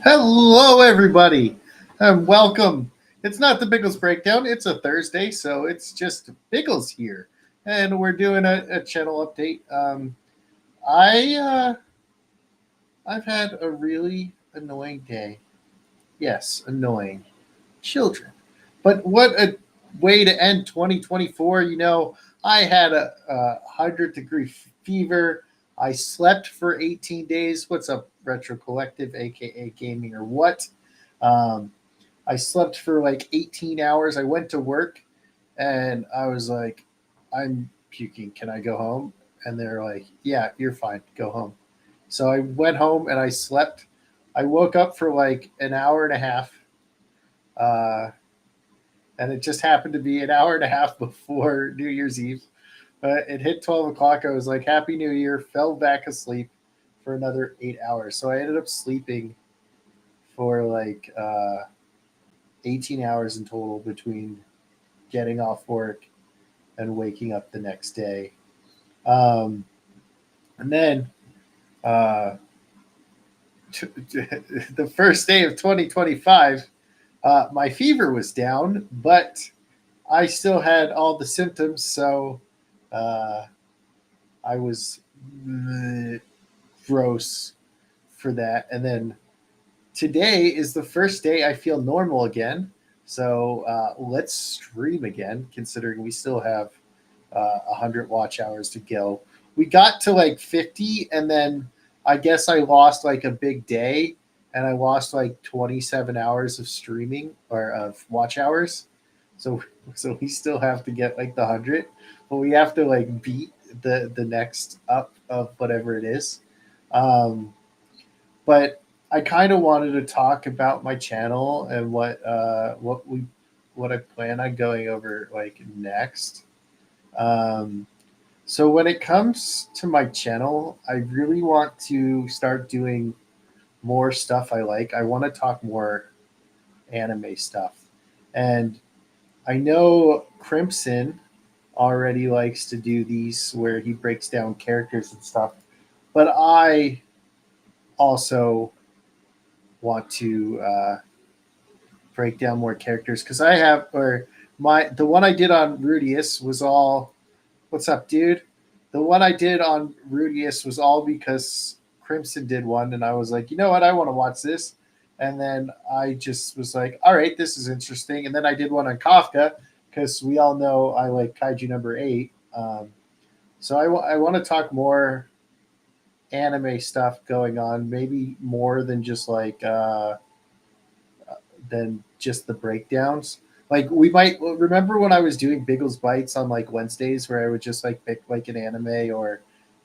Hello, everybody, and welcome. It's not the Biggles breakdown; it's a Thursday, so it's just Biggles here, and we're doing a channel update. I I've had a really annoying day. Yes, annoying children, but what a way to end 2024. I had a 100-degree fever. I slept for 18 days. What's up, Retro Collective, aka Gaming or what? Um, I slept for like 18 hours. I went to work and I was like, I'm puking. Can I go home? And they're like, yeah, you're fine. Go home. So I went home and I slept. I woke up for like an hour and a half. Uh, and it just happened to be an hour and a half before New Year's Eve. It hit 12 o'clock. I was like, Happy New Year, fell back asleep for another 8 hours. So I ended up sleeping for like 18 hours in total between getting off work and waking up the next day. Um, and then uh, the first day of 2025, my fever was down, but I still had all the symptoms. So uh, I was gross for that. And then today is the first day I feel normal again. So let's stream again, considering we still have 100 watch hours to go. We got to like 50, and then I guess I lost like a big day, and I lost like 27 hours of streaming or of watch hours. So so we still have to get like the 100, but we have to like beat the next up of whatever it is. Um, but I kind of wanted to talk about my channel and what I plan on going over like next. Um, so when it comes to my channel, I really want to start doing more stuff I like. I want to talk more anime stuff, and I know Crimson already likes to do these where he breaks down characters and stuff, but I also want to break down more characters because I have or my the one I did on Rudius was all what's up, dude? The one I did on Rudius was all because Crimson did one, and I was like, you know what? I want to watch this. And then I just was like, all right, this is interesting. And then I did one on Kafka because we all know I like Kaiju number 8. So I want to talk more anime stuff going on, maybe more than just like than just the breakdowns. Like we might remember when I was doing Biggles Bites on like Wednesdays, where I would just like pick like an anime or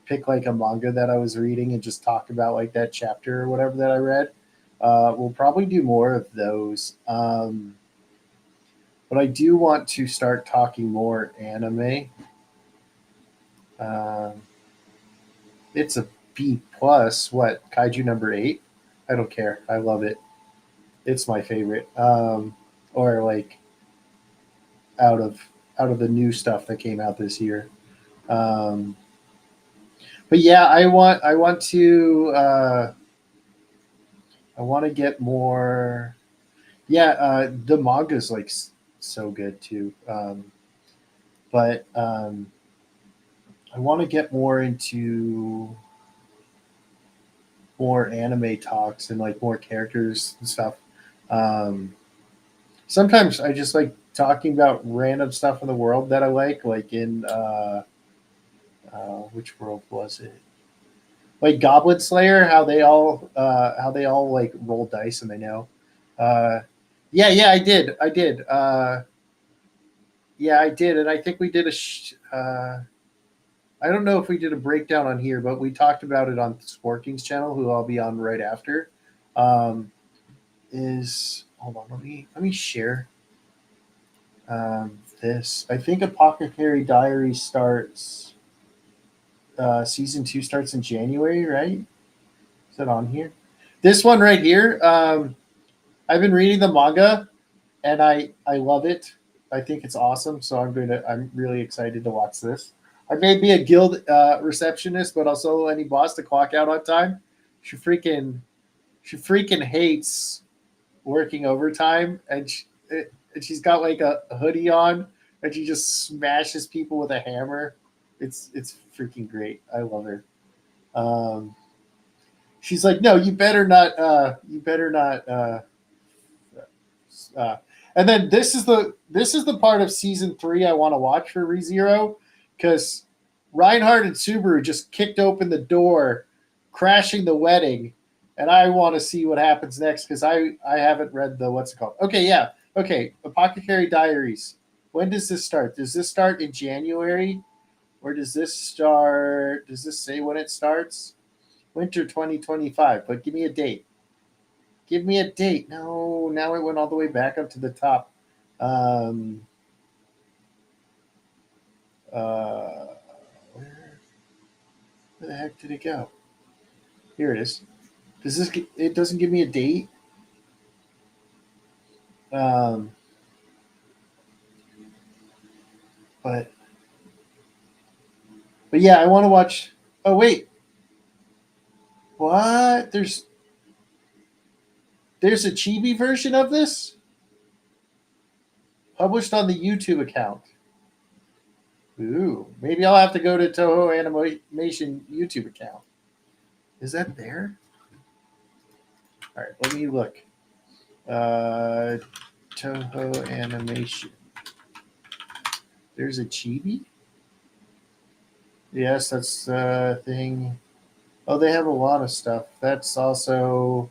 pick like a manga that I was reading and just talk about like that chapter or whatever that I read. We'll probably do more of those. But I do want to start talking more anime. Um, it's a B plus. What Kaiju number 8? I don't care. I love it. It's my favorite. Or like out of out of the new stuff that came out this year. Um, but yeah, I want to get more. Yeah, the manga's like so good too. But I want to get more into more anime talks and like more characters and stuff. Um, Sometimes I just like talking about random stuff in the world that I like in which world was it? Like Goblin Slayer, how they all like roll dice and they know. Uh, yeah, I did. Yeah, I did, and I think we did I don't know if we did a breakdown on here, but we talked about it on Sporking's channel, who I'll be on right after. Um, is hold on, let me share this. I think Apothecary Diary starts. Season 2 starts in January, right? Is that on here? This one right here. I've been reading the manga, and I love it. I think it's awesome. So I'm really excited to watch this. I may be a guild receptionist, but I'll solo any boss to clock out on time. She freaking she freaking hates working overtime, and she's got like a hoodie on, and she just smashes people with a hammer. It's freaking great. I love her. Um, she's like, no, you better not. You better not. Uh, and then this is the part of season 3 I want to watch for ReZero, because Reinhardt and Subaru just kicked open the door, crashing the wedding, and I want to see what happens next because I haven't read the what's it called. Okay, yeah, okay, Apothecary Diaries. When does this start? Does this start in January, or does this start? Does this say when it starts? Winter 2025. But give me a date. Give me a date. No, now it went all the way back up to the top. Um, where the heck did it go? Here it is. Does this? It doesn't give me a date. Um, but yeah, I want to watch. Oh wait, what? There's a chibi version of this published on the YouTube account. Ooh, maybe I'll have to go to Toho Animation YouTube account. Is that there? All right, let me look. Uh, Toho Animation. There's a chibi? Yes, that's the thing. Oh, they have a lot of stuff. That's also.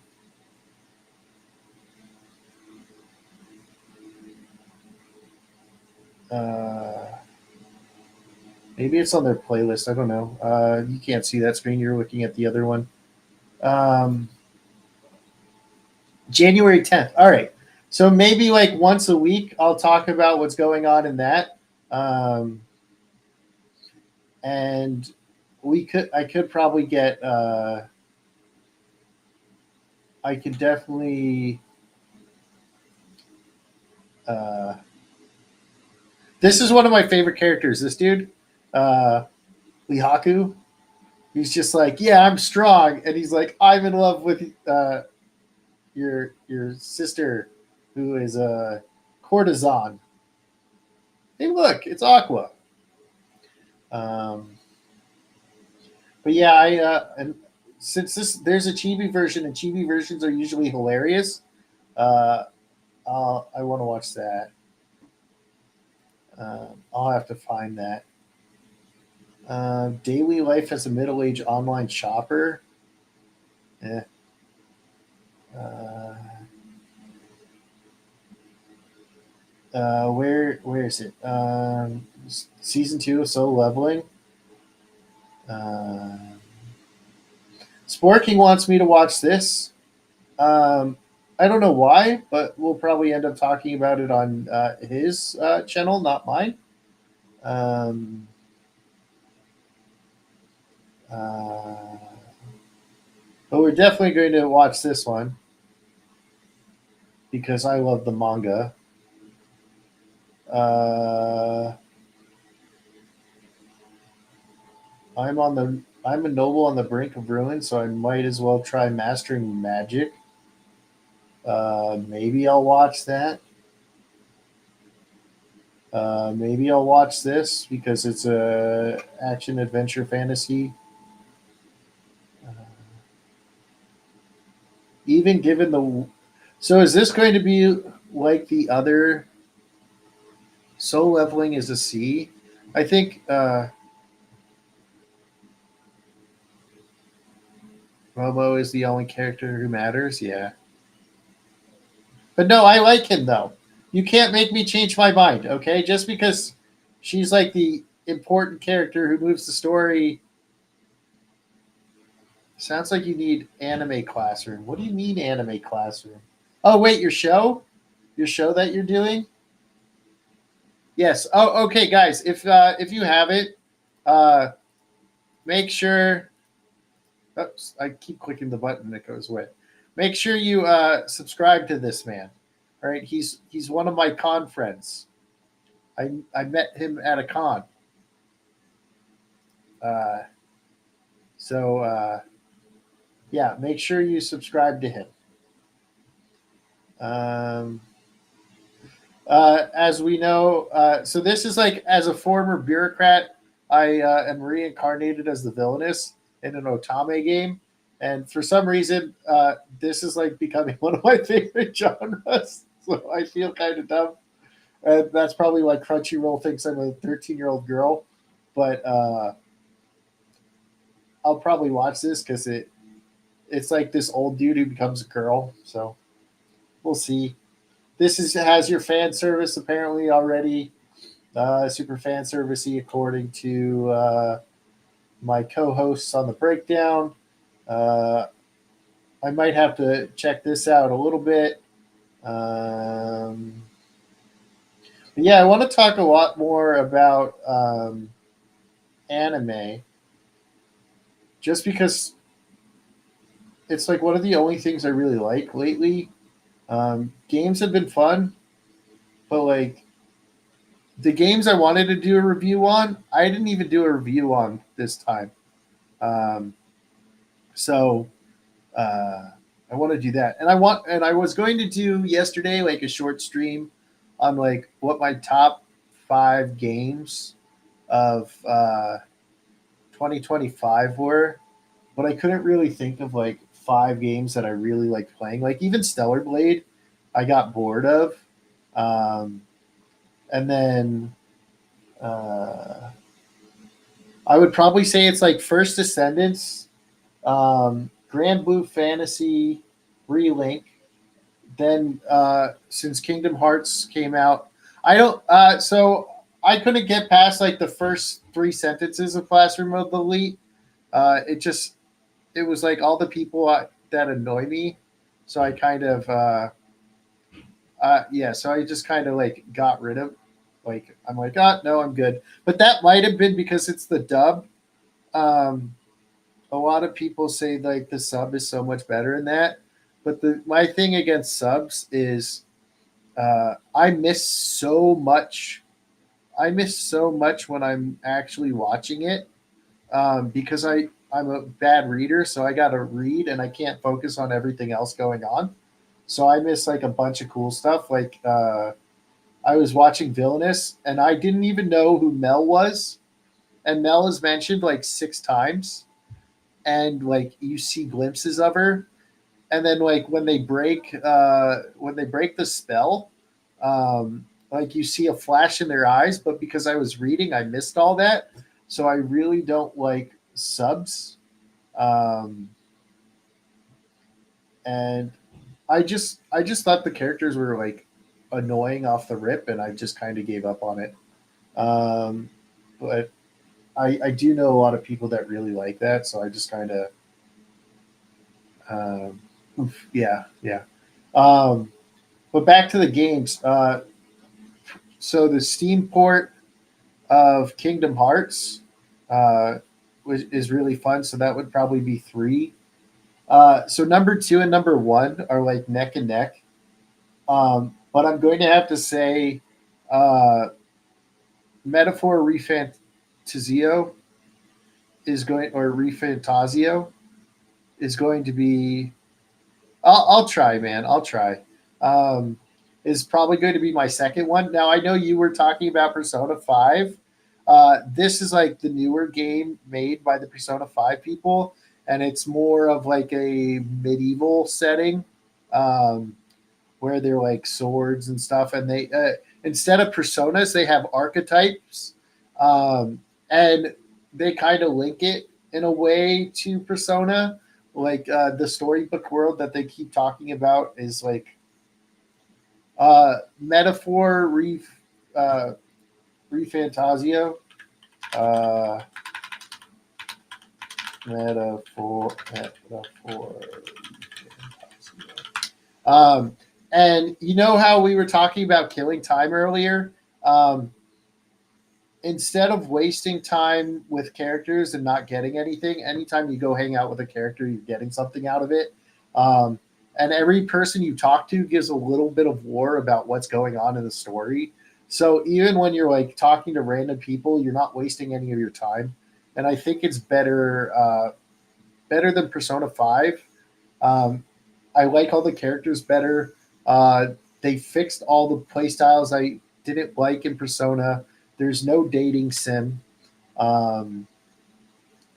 Uh, maybe it's on their playlist. I don't know. You can't see that screen. You're looking at the other one. Um, January 10th. All right. So maybe like once a week, I'll talk about what's going on in that. And I could probably get, I could definitely, uh, this is one of my favorite characters. This dude, Lihaku, he's just like, yeah, I'm strong. And he's like, I'm in love with your sister, who is a courtesan. Hey, look, it's Aqua. Um, but yeah, and since there's a chibi version, and chibi versions are usually hilarious. Uh, I want to watch that. I'll have to find that. Daily life as a middle-aged online shopper. Eh. Uh, where is it? Season 2 of Solo Leveling. Uh, Sporking wants me to watch this. I don't know why, but we'll probably end up talking about it on his channel, not mine. Um, uh, but we're definitely going to watch this one because I love the manga. I'm a noble on the brink of ruin, so I might as well try mastering magic. Maybe I'll watch that. Maybe I'll watch this because it's a action adventure fantasy. Uh, Even given the, so is this going to be like the other? Soul Leveling is a C. I think Robo is the only character who matters. Yeah, but no, I like him though. You can't make me change my mind, okay? Just because she's like the important character who moves the story. Sounds like you need anime classroom. What do you mean anime classroom? Oh wait, your show that you're doing. Yes. Oh, okay, guys. If you have it, uh, make sure. Oops, I keep clicking the button and it goes away. Make sure you subscribe to this man. All right, he's one of my con friends. I met him at a con. Uh, so yeah, make sure you subscribe to him. Um, as we know, so this is like as a former bureaucrat, I am reincarnated as the villainous in an Otame game, and for some reason, this is like becoming one of my favorite genres. So I feel kind of dumb, and that's probably why Crunchyroll thinks I'm a 13-year-old girl. But I'll probably watch this because it's like this old dude who becomes a girl. So we'll see. This is has your fan service apparently already. Super fan servicey, according to my co-hosts on the breakdown. Uh, I might have to check this out a little bit. But yeah, I want to talk a lot more about anime, just because it's like one of the only things I really like lately. Games have been fun, but like the games I wanted to do a review on, I didn't even do a review on this time. Um, so I want to do that, and I was going to do yesterday like a short stream on like what my top 5 games of 2025 were, but I couldn't really think of like 5 games that I really liked playing. Like even Stellar Blade, I got bored of, um, and then uh, I would probably say it's like First Descendants, Grand Blue Fantasy, Relink. Then since Kingdom Hearts came out, I don't. So I couldn't get past like the first 3 sentences of Classroom of the Elite. It was like all the people that annoy me. So I kind of yeah. So I just kind of like got rid of. Like I'm like, oh no, I'm good. But that might have been because it's the dub. Um, a lot of people say like the sub is so much better than that. But the my thing against subs is I miss so much. I miss so much when I'm actually watching it because I'm a bad reader, so I got to read and I can't focus on everything else going on. So I miss like a bunch of cool stuff. Like I was watching Villainous and I didn't even know who Mel was, and Mel is mentioned like 6 times, and like you see glimpses of her, and then like when they break the spell, like you see a flash in their eyes, but because I was reading I missed all that, so I really don't like subs. um, and I just thought the characters were like annoying off the rip, and I just kind of gave up on it. But I do know a lot of people that really like that, so I just kind of yeah, yeah. um, But back to the games. So the Steam port of Kingdom Hearts uh, is really fun. So that would probably be 3. So number 2 and number 1 are like neck and neck. But I'm going to have to say uh, Metaphor Refantasio or Refantasio is going to be. I'll try, man. I'll try. Um, is probably going to be my second one. Now I know you were talking about Persona 5. This is like the newer game made by the Persona 5 people, and it's more of like a medieval setting um, where they're like swords and stuff. And they instead of personas, they have archetypes, and they kind of link it in a way to Persona. Like the storybook world that they keep talking about is like metaphor uh, refantasio. Uh, metaphor. Um, and you know how we were talking about killing time earlier? Um, Instead of wasting time with characters and not getting anything, anytime you go hang out with a character, you're getting something out of it. Um, and every person you talk to gives a little bit of lore about what's going on in the story. So even when you're like talking to random people, you're not wasting any of your time. And I think it's better than Persona 5. Um, I like all the characters better. Uh, they fixed all the playstyles I didn't like in Persona. There's no dating sim. Um,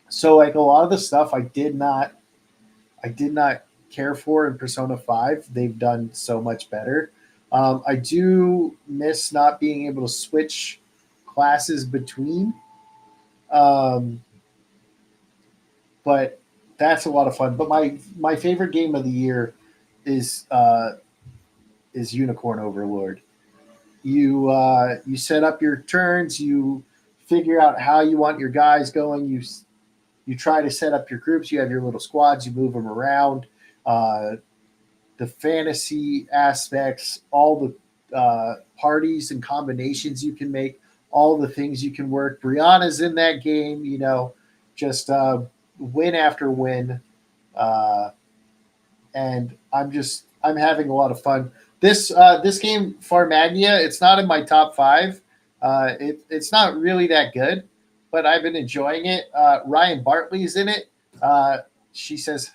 so like a lot of the stuff I did not care for in Persona 5, they've done so much better. I do miss not being able to switch classes between, um, but that's a lot of fun. But my favorite game of the year is uh, is Unicorn Overlord. You set up your turns, you figure out how you want your guys going, you try to set up your groups, you have your little squads, you move them around. Uh, the fantasy aspects, all the parties and combinations you can make, all the things you can work. Brianna's in that game, just win after win, uh, and I'm having a lot of fun. This game Farmagnia, it's not in my top five. It's not really that good, but I've been enjoying it. Ryan Bartley's in it. She says,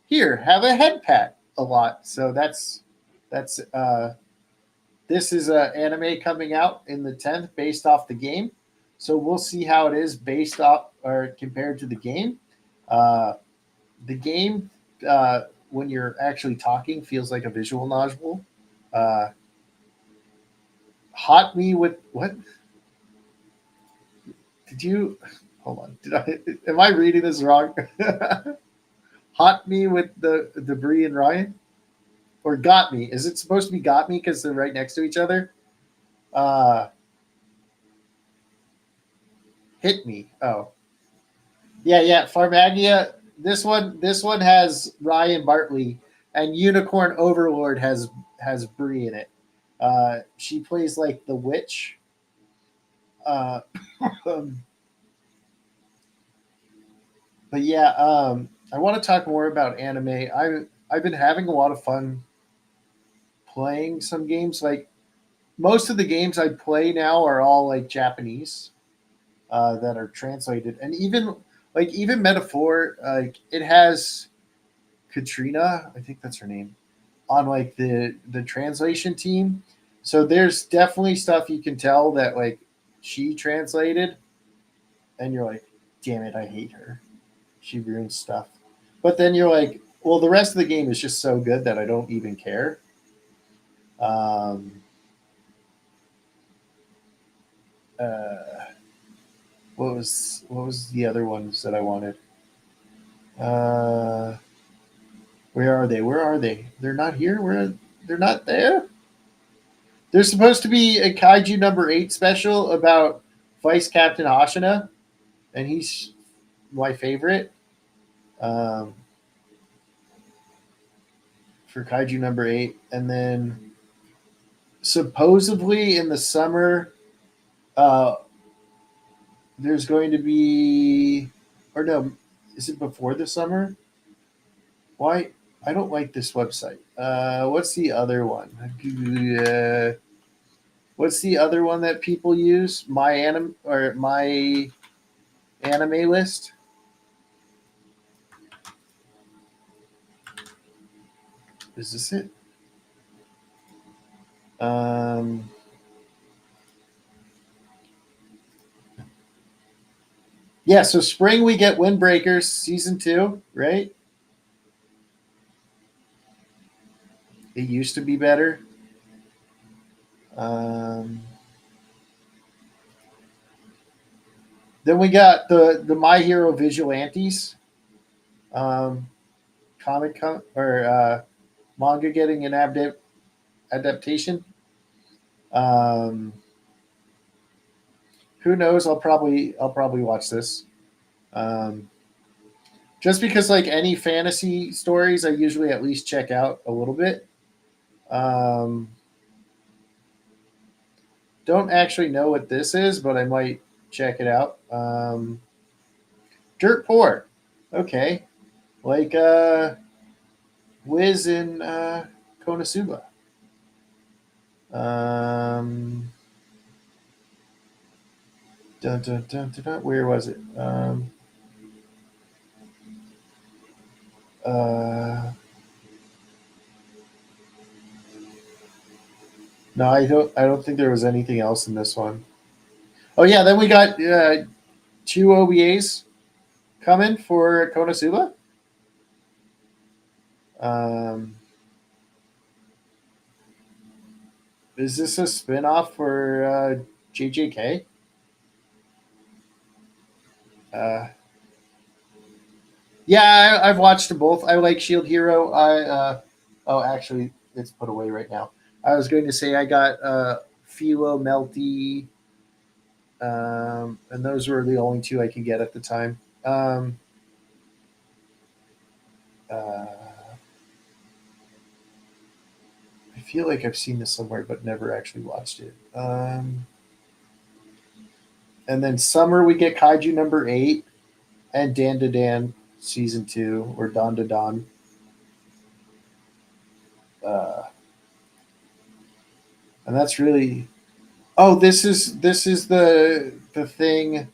"Here, have a head pat." A lot. So that's this is an anime coming out in the 10th based off the game. So we'll see how it is based off or compared to the game. Uh, the game, when you're actually talking, feels like a visual novel. Uh, Hot me with what? Did you? Hold on. Did I? Am I reading this wrong? Hot me with the debris and Ryan, or got me? Is it supposed to be got me because they're right next to each other? Uh, hit me. Oh, yeah. Farmagia. This one has Ryan Bartley, and Unicorn Overlord has Bree in it. She plays like the witch. Uh, um, but yeah, I want to talk more about anime. I've been having a lot of fun playing some games. Like most of the games I play now are all like Japanese, that are translated, and even Metaphor, like it has Katrina, I think that's her name, on like the translation team. So there's definitely stuff you can tell that like she translated, and you're like, damn it, I hate her. She ruins stuff. But then you're like, well, the rest of the game is just so good that I don't even care. Um, uh, what was the other ones that I wanted? Uh, where are they? Where are they? They're not here. They're not there. There's supposed to be a Kaiju number 8 special about Vice Captain Ashina, and he's my favorite, um, for Kaiju number 8. And then supposedly in the summer, uh, there's going to be, or no, is it before the summer? Why? I don't like this website. What's the other one? What's the other one that people use? My anime list. Is this it? Um, yeah. So spring we get Windbreakers season 2, right? It used to be better. Um, then we got the My Hero Vigilantes, um, or manga getting an adaptation. Um, who knows? I'll probably watch this. Um, just because like any fantasy stories, I usually at least check out a little bit. Um, don't actually know what this is, but I might check it out. Dirt Poor. Okay. Like Wiz in Konosuba. Um, where was it? Uh, No, I don't. I don't think there was anything else in this one. Oh yeah, then we got two OVAs coming for Konosuba. Um, is this a spinoff for JJK? Uh, yeah, I've watched them both. I like Shield Hero. Oh, actually, it's put away right now. I was going to say I got Philo Melty, and those were the only two I can get at the time. Um, uh, I feel like I've seen this somewhere, but never actually watched it. And then summer we get Kaiju number 8 and Dan to Dan season 2 or Don to Don. Uh, and that's really oh this is the thing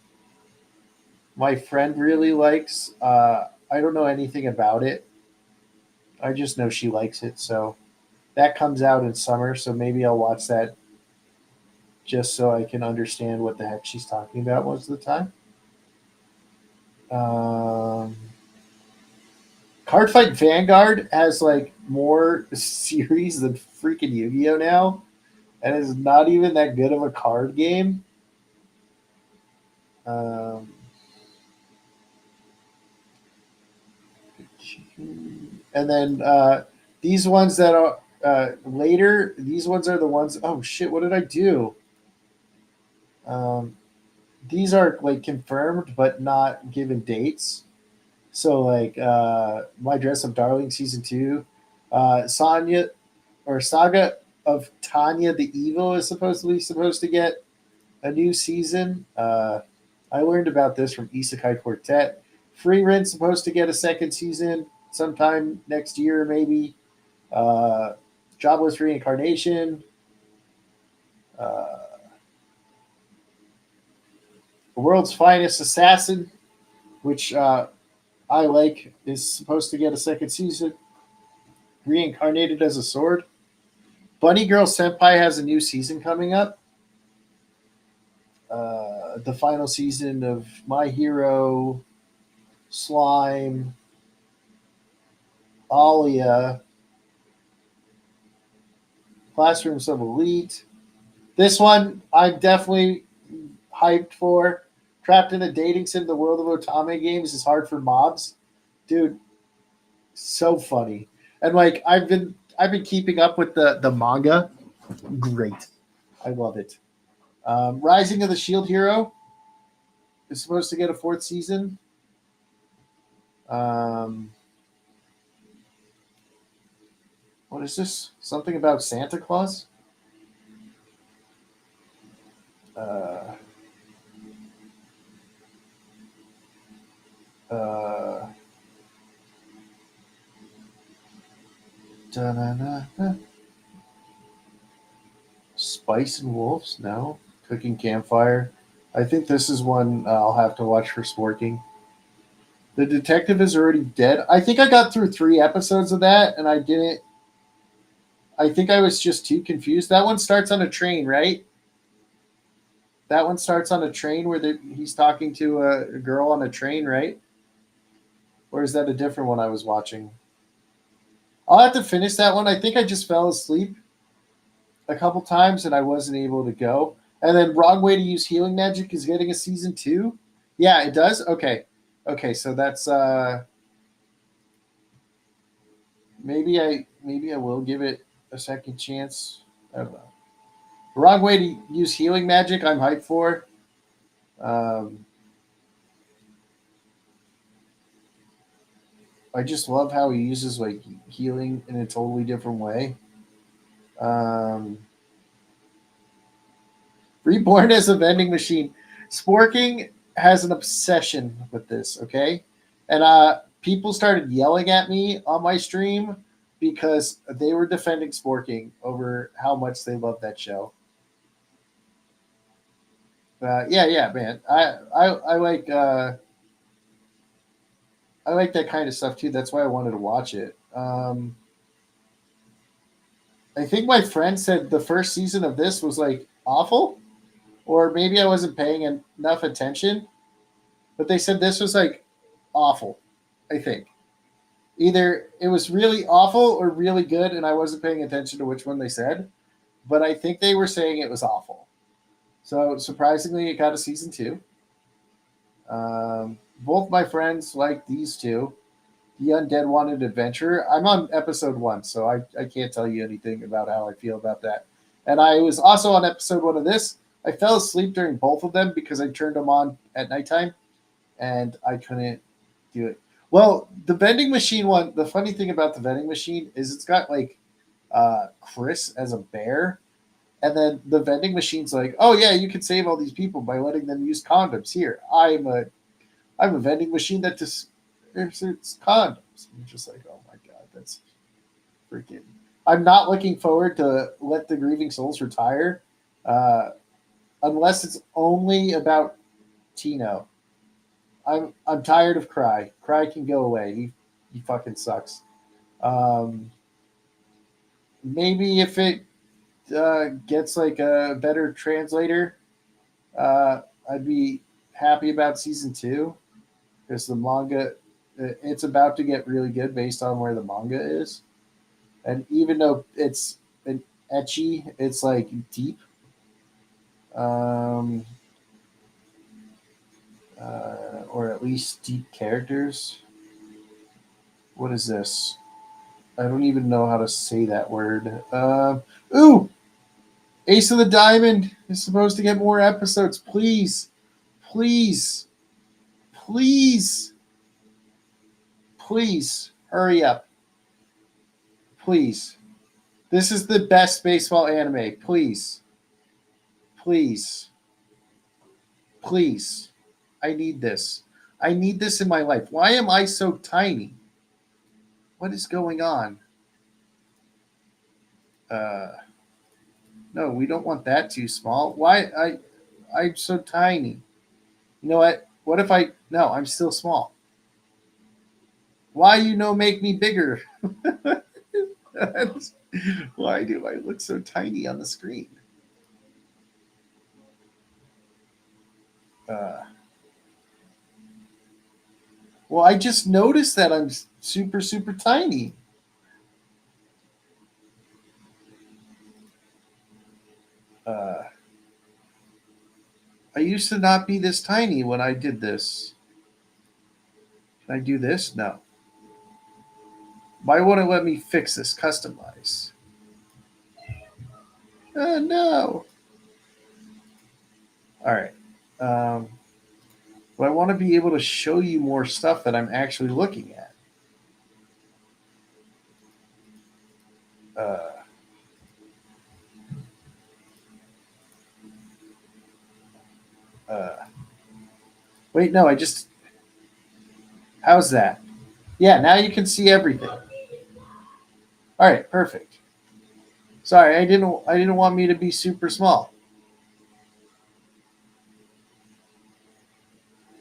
my friend really likes. I don't know anything about it. I just know she likes it, so that comes out in summer. So maybe I'll watch that just so I can understand what the heck she's talking about most of the time. Um, Cardfight Vanguard has like more series than freaking Yu-Gi-Oh now, and is not even that good of a card game. Um, and then these ones that are later, these ones are the ones. Oh shit! What did I do? Um, these are like confirmed but not given dates. So like My Dress Up Darling season 2, Sonya or Saga of Tanya the Evil is supposed to get a new season. I learned about this from Isekai Quartet. Free Rent supposed to get a second season sometime next year, maybe. Uh, Jobless Reincarnation. Uh, the World's Finest Assassin, which I like, is supposed to get a second season. Reincarnated as a sword. Bunny Girl Senpai has a new season coming up. The final season of My Hero, Slime, Alia, Classrooms of Elite. This one I'm definitely hyped for. Trapped in a dating sim, the world of Otame games is hard for mobs. Dude, so funny. And like I've been keeping up with the manga. Great. I love it. Rising of the Shield Hero is supposed to get a fourth season. Um, what is this? Something about Santa Claus? Uh, uh, da-na-na-na. Spice and Wolves? No. Cooking Campfire. I think this is one I'll have to watch for Sporking. The detective is already dead. I think I got through 3 episodes of that, and I didn't. I think I was just too confused. That one starts on a train, right? That one starts on a train where he's talking to a girl on a train, right? Or is that a different one I was watching? I'll have to finish that one. I think I just fell asleep a couple times and I wasn't able to go. And then Wrong Way to Use Healing Magic is getting a season 2. Yeah, it does. Okay, okay. So that's maybe I will give it a second chance. I don't know. Wrong Way to Use Healing Magic. I'm hyped for. Um, I just love how he uses like healing in a totally different way. Um, Reborn as a vending machine. Sporking has an obsession with this, okay? And people started yelling at me on my stream because they were defending Sporking over how much they love that show. Yeah, man. I like that kind of stuff too. That's why I wanted to watch it. I think my friend said the first season of this was like awful, or maybe I wasn't paying enough attention. But they said this was like awful. I think either it was really awful or really good, and I wasn't paying attention to which one they said. But I think they were saying it was awful. So surprisingly, it got a season two. Both my friends like these two. The Undead Wanted Adventure. I'm on episode one, so I can't tell you anything about how I feel about that. And I was also on episode one of this. I fell asleep during both of them because I turned them on at nighttime and I couldn't do it. Well, the vending machine one, the funny thing about the vending machine is it's got like Chris as a bear. And then the vending machine's like, oh yeah, you can save all these people by letting them use condoms. Here, I'm a vending machine that just it's condoms. I'm just like, oh my god, that's freaking. I'm not looking forward to Let the Grieving Souls Retire, uh, unless it's only about Tino. I'm tired of Cry. Cry can go away. He fucking sucks. Um, Maybe if it gets like a better translator, uh, I'd be happy about season two because the manga it's about to get really good based on where the manga is, and even though it's an etchy, it's like deep. Um, or at least deep characters. What is this? I don't even know how to say that word. Ooh, Ace of the Diamond is supposed to get more episodes. Please, please, please, please, hurry up. Please. This is the best baseball anime. Please, please, please. I need this. I need this in my life. Why am I so tiny? What is going on? Uh, no, we don't want that too small. Why I'm so tiny? You know what? What if I no? I'm still small. Why you no make me bigger? Why do I look so tiny on the screen? Uh, well, I just noticed that I'm super super tiny. Uh, I used to not be this tiny when I did this. Can I do this? No. Why won't it let me fix this? Customize. No. All right. Um, but I want to be able to show you more stuff that I'm actually looking at. Uh, uh, Wait, no, I just. How's that? Yeah, now you can see everything. All right, perfect. Sorry, I didn't want me to be super small.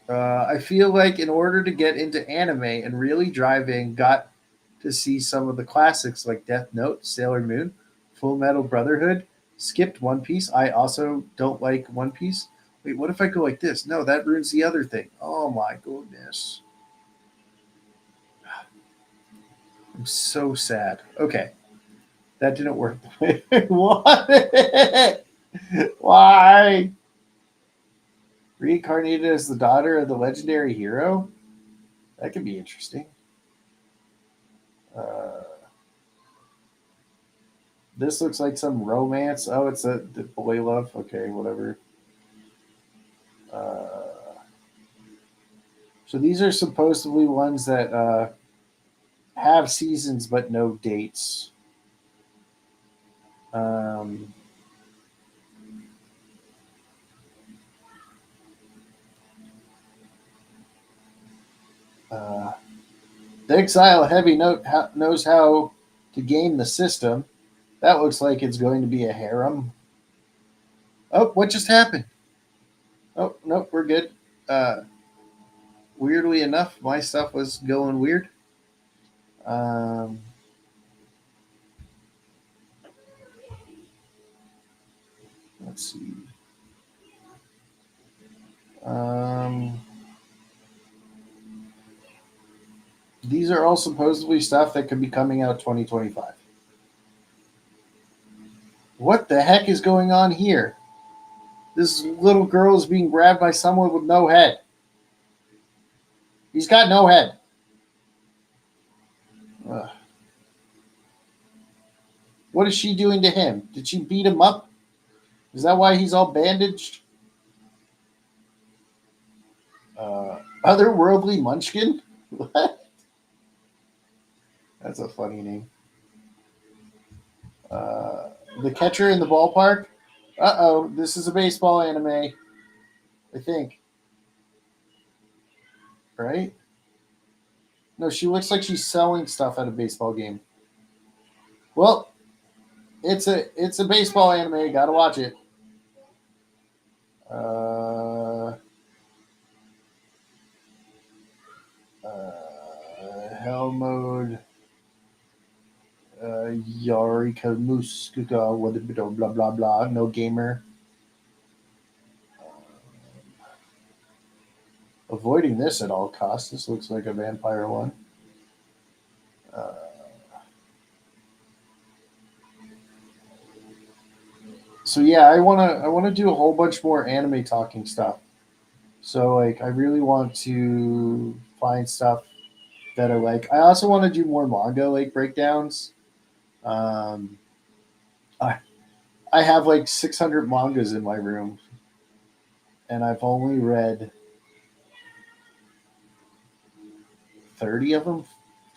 I feel like in order to get into anime and really drive in, got to see some of the classics like Death Note, Sailor Moon, Full Metal Brotherhood. Skipped One Piece. I also don't like One Piece. Wait, what if I go like this? No, that ruins the other thing. Oh my goodness. I'm so sad. Okay, that didn't work. What? Why? Reincarnated as the daughter of the legendary hero? That could be interesting. Uh, this looks like some romance. Oh, it's a the boy love. Okay, whatever. Uh, so these are supposedly ones that have seasons but no dates. Um, uh, the Exile Heavy knows how to game the system. That looks like it's going to be a harem. Oh, what just happened? Oh, nope, we're good. Uh, Weirdly enough, my stuff was going weird. Um, Let's see. Um, these are all supposedly stuff that could be coming out 2025. What the heck is going on here? This little girl is being grabbed by someone with no head. He's got no head. Ugh. What is she doing to him? Did she beat him up? Is that why he's all bandaged? Otherworldly Munchkin? What? That's a funny name. The Catcher in the Ballpark? Uh-oh, this is a baseball anime. I think. Right? No, she looks like she's selling stuff at a baseball game. Well, it's a baseball anime. Gotta watch it. Hell mode. Yarika Muskuka. Blah blah blah. No gamer. Avoiding this at all costs. This looks like a vampire one. So yeah, I wanna do a whole bunch more anime talking stuff. So like I really want to find stuff that I like. I also want to do more manga like breakdowns. Um, I I have like 600 mangas in my room, and I've only read 30 of them,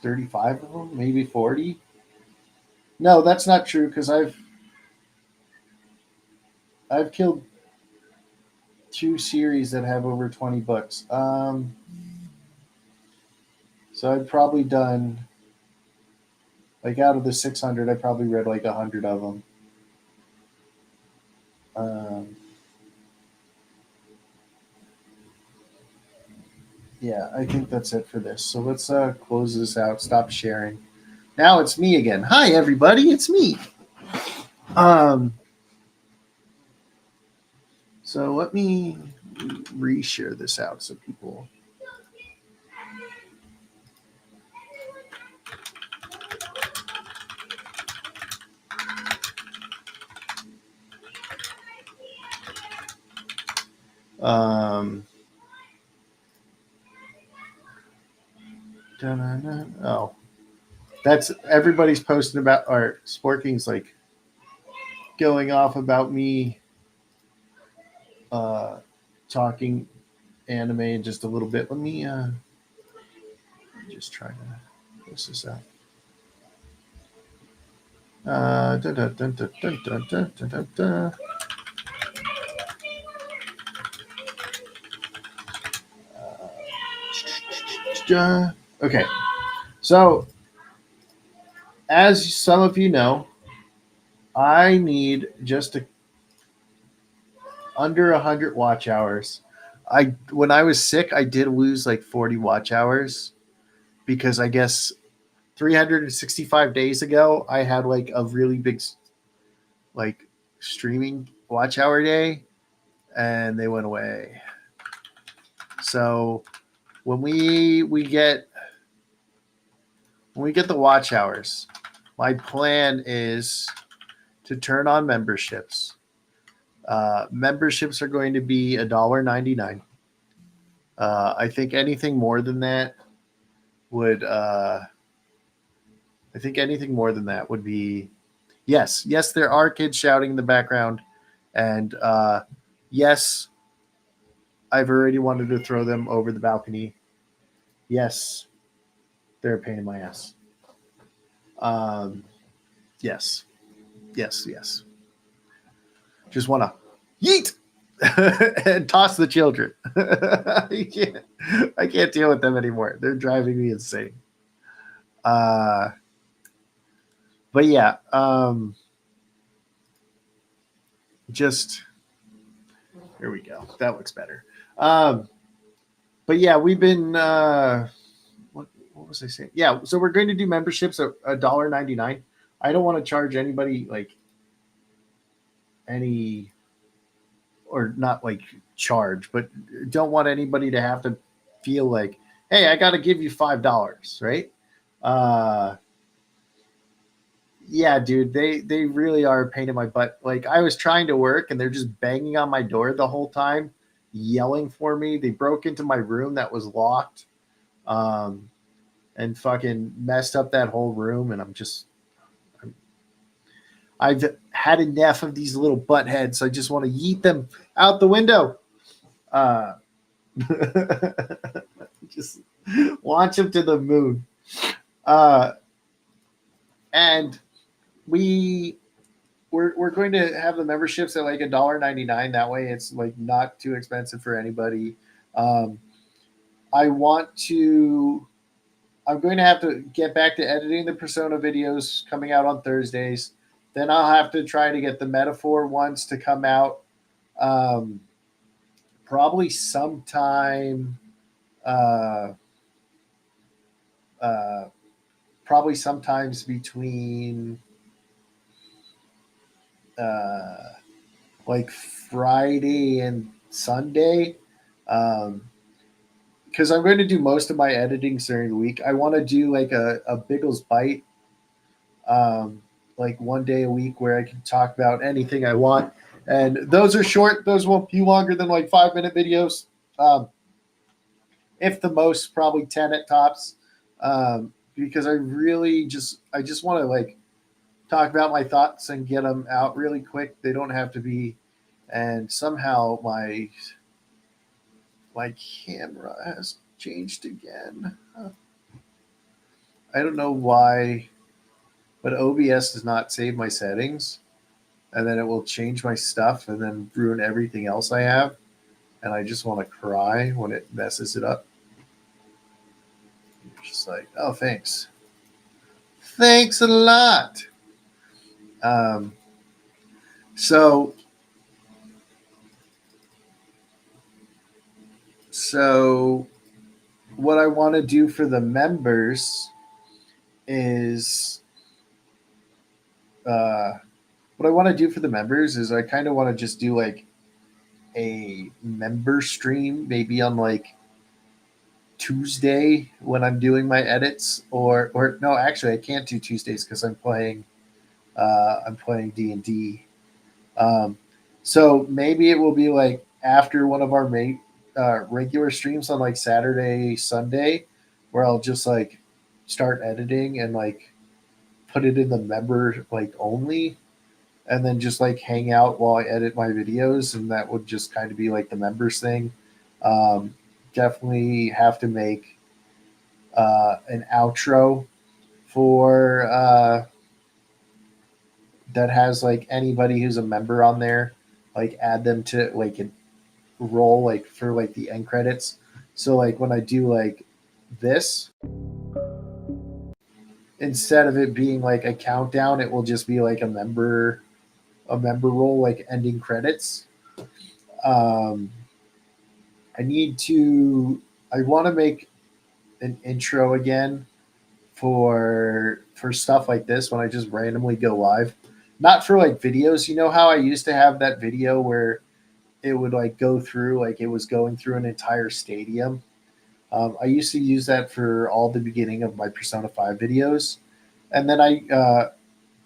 35 of them, maybe 40. No, that's not true because I've killed two series that have over 20 books. So I've probably done like out of the 600, I probably read like 100 of them. Yeah, I think that's it for this. So let's close this out. Stop sharing. Now it's me again. Hi everybody, it's me. So let me reshare this out so people. Oh, that's everybody's posting about, or Sporking's like going off about me talking anime in just a little bit. Let me just try to close this out. Dun, dun, dun, dun, dun, dun, dun, dun, dun, dun. Okay, so as some of you know, I need just under 100 watch hours. When I was sick, I did lose like 40 watch hours because I guess 365 days ago I had like a really big like streaming watch hour day, and they went away. So when we get the watch hours, my plan is to turn on memberships. Memberships are going to be $1.99. I think anything more than that would. I think anything more than that would be. Yes, there are kids shouting in the background, and yes, I've already wanted to throw them over the balcony. Yes, they're a pain in my ass. Yes. Just want to yeet and toss the children. I can't deal with them anymore. They're driving me insane. But yeah, just here we go. That looks better. But yeah, we've been what was I saying? Yeah, so we're going to do memberships at $1.99. I don't want to charge anybody like any or not like charge, but don't want anybody to have to feel like, hey, I got to give you $5, right? Uh, yeah, dude, they really are a pain in my butt. Like I was trying to work and they're just banging on my door the whole time, yelling for me. They broke into my room that was locked, um, and fucking messed up that whole room. And I've had enough of these little butt heads. I just want to yeet them out the window. Uh, just launch them to the moon. Uh, and we we're going to have the memberships at like $1.99. That way, it's like not too expensive for anybody. Um, I want to. I'm going to have to get back to editing the Persona videos coming out on Thursdays. Then I'll have to try to get the Metaphor ones to come out um, probably sometime. Uh, uh, Probably sometimes between uh, like Friday and Sunday. Um, because I'm going to do most of my editing during the week. I want to do like a Biggles bite, um, like one day a week where I can talk about anything I want. And those are short; those won't be longer than like 5 minute videos. Um, if the most, probably 10 at tops. Because I just want to like talk about my thoughts and get them out really quick. They don't have to be. And somehow my camera has changed again. I don't know why, but OBS does not save my settings, and then it will change my stuff and then ruin everything else I have. And I just want to cry when it messes it up. It's just like, oh, thanks a lot. Um, so so what I want to do for the members is uh, what I want to do for the members is I kind of want to just do like a member stream, maybe on like Tuesday when I'm doing my edits, or no, actually I can't do Tuesdays because I'm playing D&D. Um, so maybe it will be like after one of our regular streams on like Saturday, Sunday, where I'll just like start editing and like put it in the member like only, and then just like hang out while I edit my videos, and that would just kind of be like the members thing. Um, Definitely have to make an outro for that has like anybody who's a member on there, like add them to like a roll like for like the end credits. So like when I do like this, instead of it being like a countdown, it will just be like a member roll like ending credits. Um, I need to. I want to make an intro again for stuff like this when I just randomly go live. Not for like videos. You know how I used to have that video where it would like go through like it was going through an entire stadium. I used to use that for all the beginning of my Persona 5 videos. And then I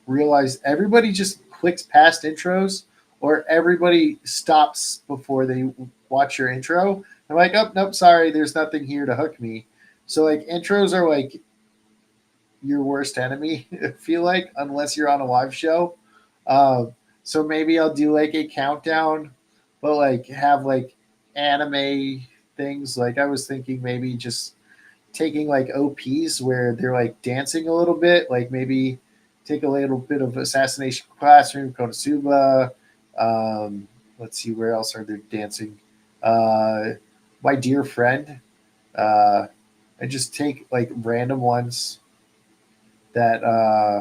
realized everybody just clicks past intros or everybody stops before they watch your intro. I'm like, oh, nope, sorry, there's nothing here to hook me. So, like, intros are like your worst enemy, I feel like, unless you're on a live show. So maybe I'll do like a countdown, but like have like anime things. Like, I was thinking maybe just taking like OPs where they're like dancing a little bit, like maybe take a little bit of Assassination Classroom, Konosuba. Let's see, where else are they dancing? Uh, My Dear Friend. Uh, and just take like that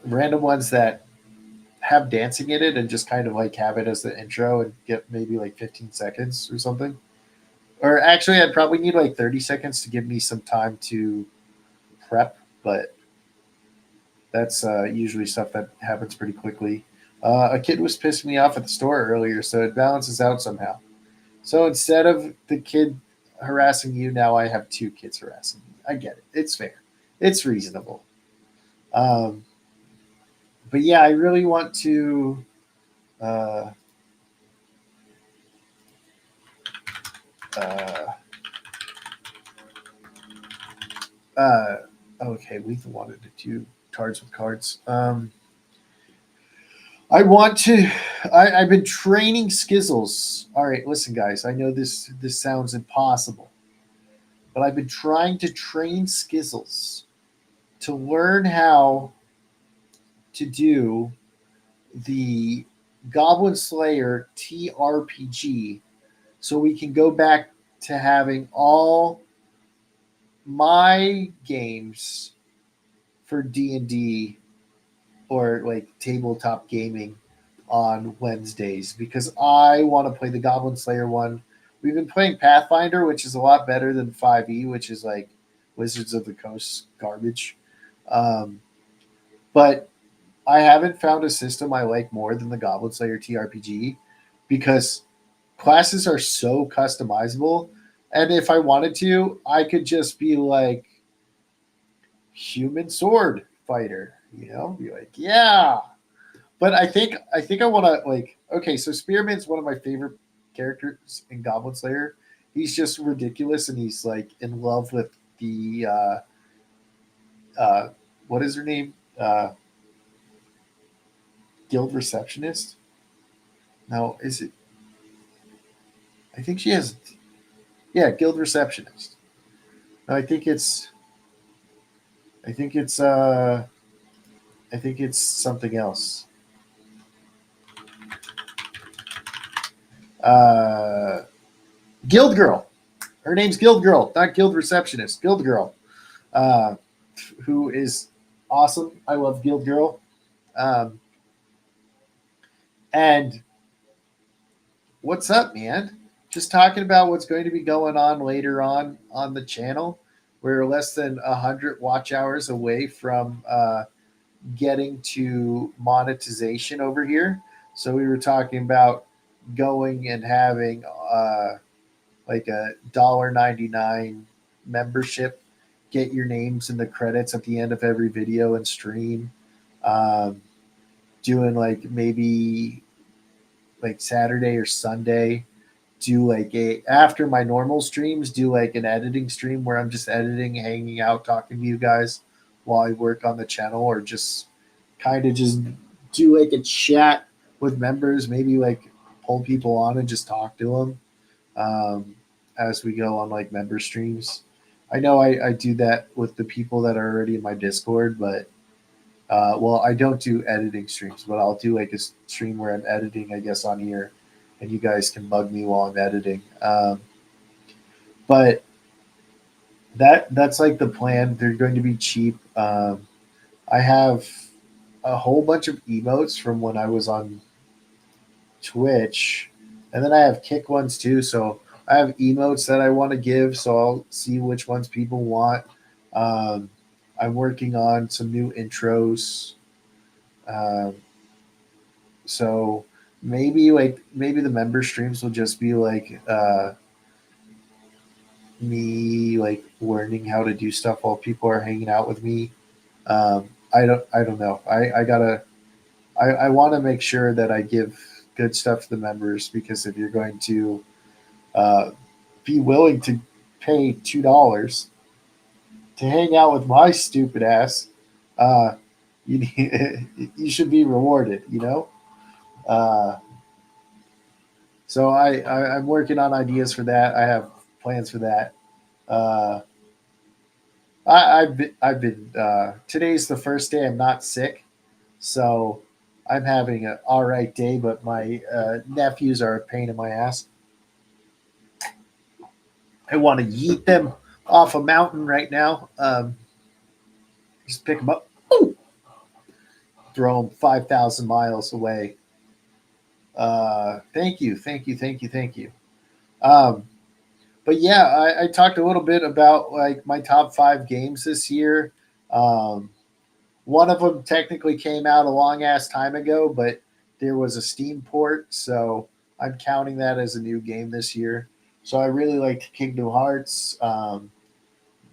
random ones that have dancing in it and just kind of like have it as the intro and get maybe like 15 seconds or something. Or actually, I'd probably need like 30 seconds to give me some time to prep, but that's usually stuff that happens pretty quickly. A kid was pissing me off at the store earlier, so it balances out somehow. So instead of the kid harassing you, now I have two kids harassing me. I get it. It's fair. It's reasonable. Um, but yeah, I really want to. Uh, uh, uh, okay, we wanted to do cards with cards. I want to. I've been training Skizzles. All right, listen, guys. I know this sounds impossible, but I've been trying to train Skizzles to learn how to do the Goblin Slayer TRPG, so we can go back to having all my games for D&D or like tabletop gaming on Wednesdays because I want to play the Goblin Slayer one. We've been playing Pathfinder, which is a lot better than 5e, which is like Wizards of the Coast garbage. Um, but I haven't found a system I like more than the Goblin Slayer TRPG because classes are so customizable. And if I wanted to, I could just be like human sword fighter, be like, yeah. But I think I want to like okay, so Spearman's one of my favorite characters in Goblin Slayer. He's just ridiculous and he's like in love with the uh what is her name? Guild receptionist? No, is it I think she has yeah, guild receptionist. No, I think it's I think it's something else. Uh Guild Girl. Her name's Guild Girl, not Guild Receptionist. Guild Girl, uh, who is awesome. I love Guild Girl. Um, and what's up, man? Just talking about what's going to be going on later on the channel. We're less than 100 watch hours away from getting to monetization over here. So we were talking about going and having like $1.99 membership, get your names in the credits at the end of every video and stream. Um, Doing like maybe like Saturday or Sunday, do like a after my normal streams, do like an editing stream where I'm just editing, hanging out, talking to you guys while I work on the channel, or just kind of just do like a chat with members, maybe like pull people on and just talk to them as we go on like member streams. I know I do that with the people that are already in my Discord, but well, I don't do editing streams, but I'll do like a stream where I'm editing, I guess, on here, and you guys can bug me while I'm editing. But that's like the plan. They're going to be cheap. I have a whole bunch of emotes from when I was on Twitch, and then I have kick ones too. So I have emotes that I want to give. So I'll see which ones people want. Um, I'm working on some new intros. Um, so maybe the member streams will just be like me like learning how to do stuff while people are hanging out with me. I don't know. I want to make sure that I give good stuff to the members because if you're going to uh, be willing to pay $2 to hang out with my stupid ass, uh, you you should be rewarded. Uh, so I'm working on ideas for that. I have plans for that. Uh, I've been today's the first day I'm not sick, so I'm having an all right day. But my nephews are a pain in my ass. I want to yeet them off a mountain right now. Just pick them up, throw them 5,000 miles away. Thank you, thank you, thank you, thank you. Um, but yeah, I talked a little bit about like my top 5 games this year. Um, One of them technically came out a long ass time ago, but there was a Steam port, so I'm counting that as a new game this year. So I really liked Kingdom Hearts,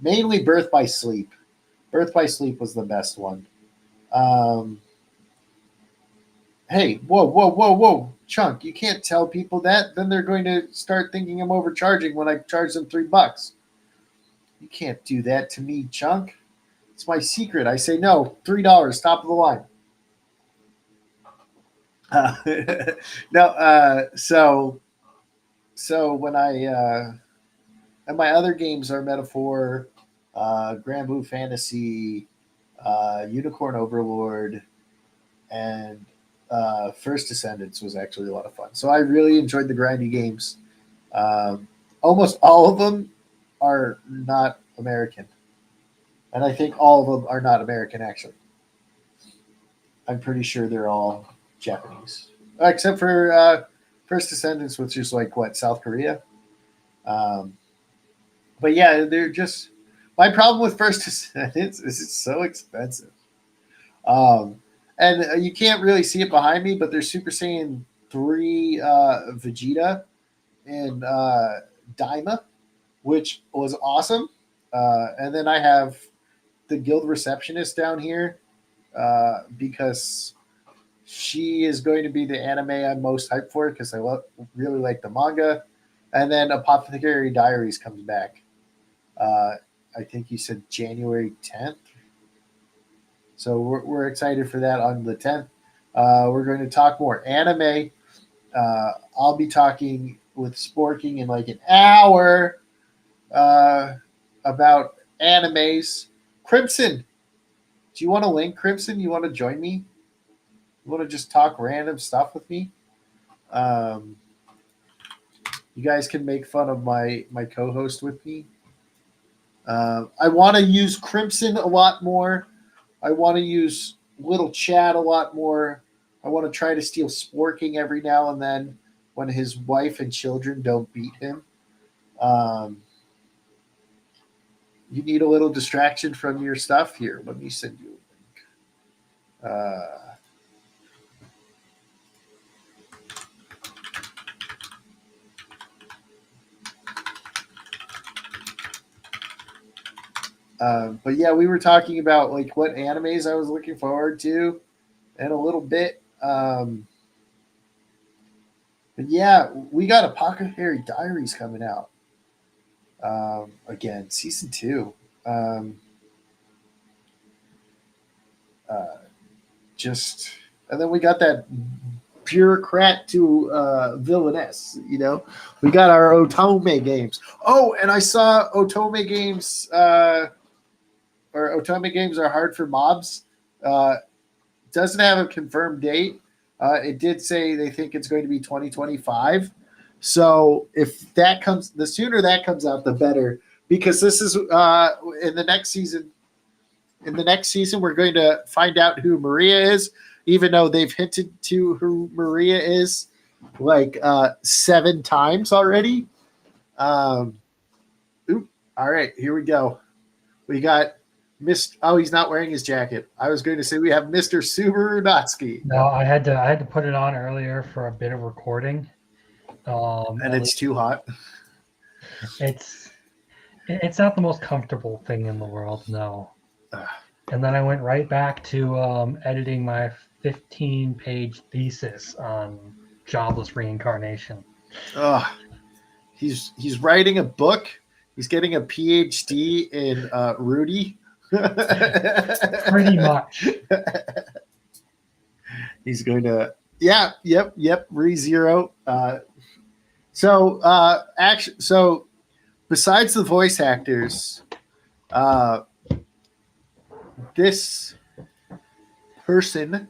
mainly Birth by Sleep. Birth by Sleep was the best one. Um, hey, whoa, whoa, whoa, whoa, Chunk! You can't tell people that. Then they're going to start thinking I'm overcharging when I charge them $3. You can't do that to me, Chunk. It's my secret. I say no. $3, top of the line. Uh, no, so when and my other games are Metaphor, Grand Blue Fantasy, Unicorn Overlord, and First Descendants was actually a lot of fun. So I really enjoyed the grindy games. Almost all of them are not American, and I think all of them are not American actually. I'm pretty sure they're all Japanese, except for First Descendants, which is like what, South Korea. Um, but yeah, they're just my problem with First Descendants is it's so expensive, um, and you can't really see it behind me, but there's Super Saiyan 3 Vegeta and Daima, which was awesome. And then I have the guild receptionist down here because she is going to be the anime I'm most hyped for because I really like the manga. And then Apothecary Diaries comes back. I think you said January 10th. So we're excited for that on the 10th. We're going to talk more anime. I'll be talking with Sporking in like an hour about animes. Crimson, do you want to link Crimson? You want to join me? You want to just talk random stuff with me? You guys can make fun of my co-host with me. I want to use Crimson a lot more. I want to use Little Chat a lot more. I want to try to steal Sporking every now and then when his wife and children don't beat him. You need a little distraction from your stuff here. Let me send you a link. But yeah, we were talking about like what animes I was looking forward to in a little bit. But yeah, we got Apothecary Diaries coming out again, season 2. Just and then we got that bureaucrat to villainess. You know, we got our Otome games. Oh, and I saw Otome games. Or Otome games are hard for mobs. Doesn't have a confirmed date. It did say they think it's going to be 2025. So if that comes, the sooner that comes out, the better. Because this is in the next season. In the next season, we're going to find out who Maria is, even though they've hinted to who Maria is like 7 times already. All right, here we go. We got Mr. Oh, he's not wearing his jacket. I was going to say we have Mr. Subaru Natsuki. No, I had to put it on earlier for a bit of recording. And it's too hot. It's not the most comfortable thing in the world, no. And then I went right back to editing my 15-page thesis on jobless reincarnation. He's writing a book. He's getting a PhD in Rudy. Pretty much. He's going to yep, ReZero. So besides the voice actors, this person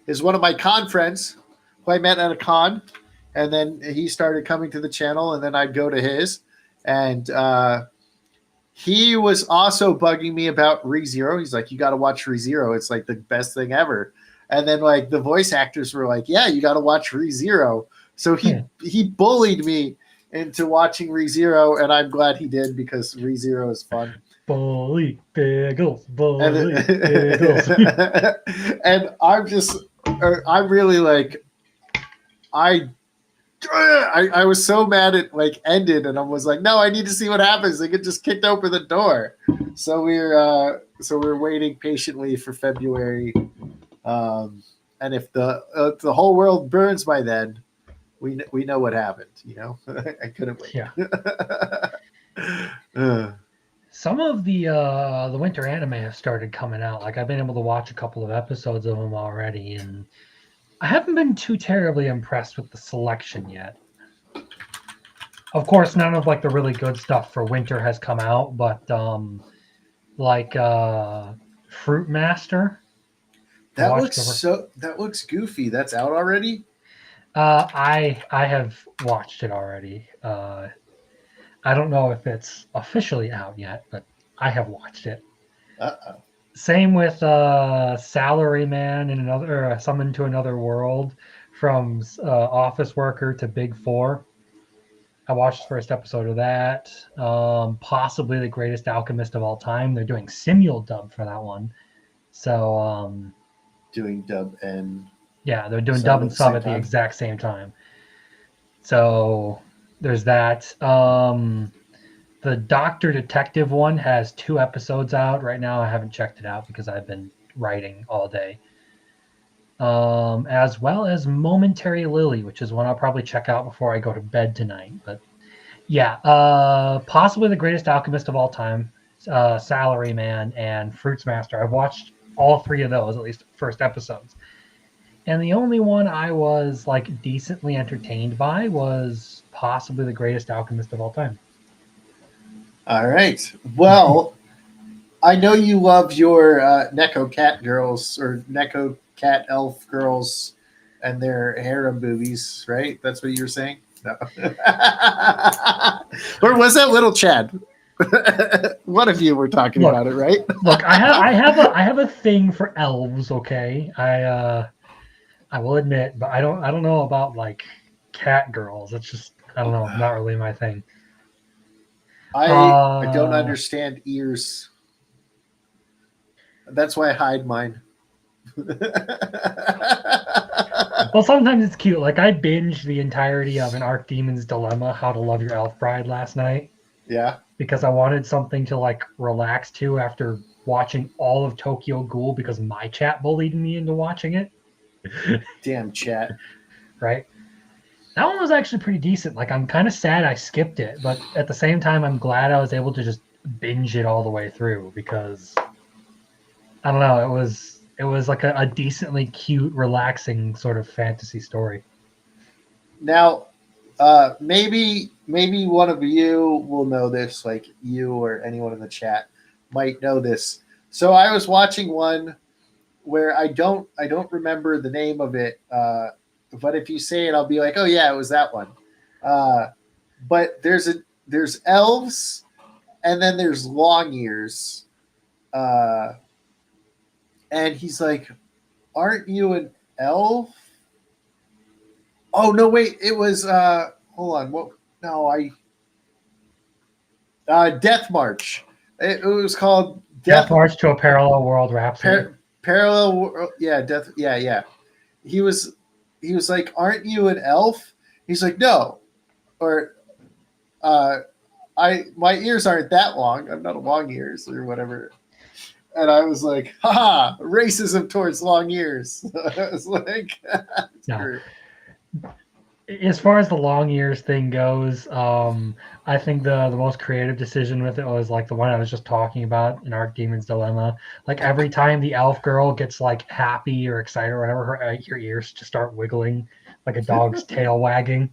is one of my con friends who I met at a con, and then he started coming to the channel, and then I'd go to his, and he was also bugging me about ReZero. He's like, you got to watch ReZero. It's like the best thing ever. And then like the voice actors were like, yeah, you got to watch ReZero. So he bullied me into watching ReZero, and I'm glad he did because ReZero is fun. Bully Biggles, Biggles. And I'm really like, I was so mad it like ended, and I was like, no, I need to see what happens. They could just kicked open the door. So we're waiting patiently for February. And if the whole world burns by then, we know what happened. I couldn't wait. Yeah. Uh, Some of the winter anime have started coming out. Like I've been able to watch a couple of episodes of them already, and I haven't been too terribly impressed with the selection yet. Of course, none of like the really good stuff for winter has come out, but like Fruit Master. that looks goofy. That's out already. I have watched it already. I don't know if it's officially out yet, but I have watched it. Uh-oh. Same with Salaryman and another Summon to Another World, from Office Worker to Big Four. I watched the first episode of that. Possibly the greatest alchemist of all time. They're doing simul dub for that one. So Doing dub and yeah, they're doing sub dub at and the sub same at the time? exact same time. So there's that. The Doctor Detective one has 2 episodes out right now. I haven't checked it out because I've been writing all day. As well as Momentary Lily, which is one I'll probably check out before I go to bed tonight. But yeah, possibly the greatest alchemist of all time, Salaryman, and Fruits Master. I've watched all 3 of those, at least first episodes. And the only one I was like decently entertained by was possibly the greatest alchemist of all time. All right. Well, I know you love your Neko Cat girls or Neko Cat Elf girls and their harem boobies, right? That's what you were saying? No. Or was that little Chad? One of you were talking Look, about it, right? Look, I have a thing for elves. Okay, I will admit, but I don't know about like cat girls. It's just I don't know, not really my thing. I don't understand ears. That's why I hide mine. Well, sometimes it's cute. Like I binged the entirety of an Archdemon's Dilemma: How to Love Your Elf Bride last night Yeah. because I wanted something to like relax to after watching all of Tokyo Ghoul because my chat bullied me into watching it. Damn chat. Right. That one was actually pretty decent. Like I'm kind of sad I skipped it, but at the same time I'm glad I was able to just binge it all the way through because I don't know, it was like a decently cute, relaxing sort of fantasy story. Now, maybe one of you will know this, like you or anyone in the chat might know this. So I was watching one where I don't remember the name of it, but if you say it, I'll be like, oh yeah, it was that one. Uh, but there's elves, and then there's long ears, uh, and he's like, aren't you an elf? Oh no, wait, it was hold on, what no, I Death March. It was called Death March to a Parallel World Rhapsody. Parallel, yeah, Death, yeah. He was like, aren't you an elf? He's like, no, or uh, my ears aren't that long. I'm not a long ears or whatever. And I was like, haha, racism towards long ears. I was like, No. As far as the long ears thing goes, I think the most creative decision with it was like the one I was just talking about in Archdemon's Dilemma. Like every time the elf girl gets like happy or excited or whatever, her ears just start wiggling like a dog's tail wagging.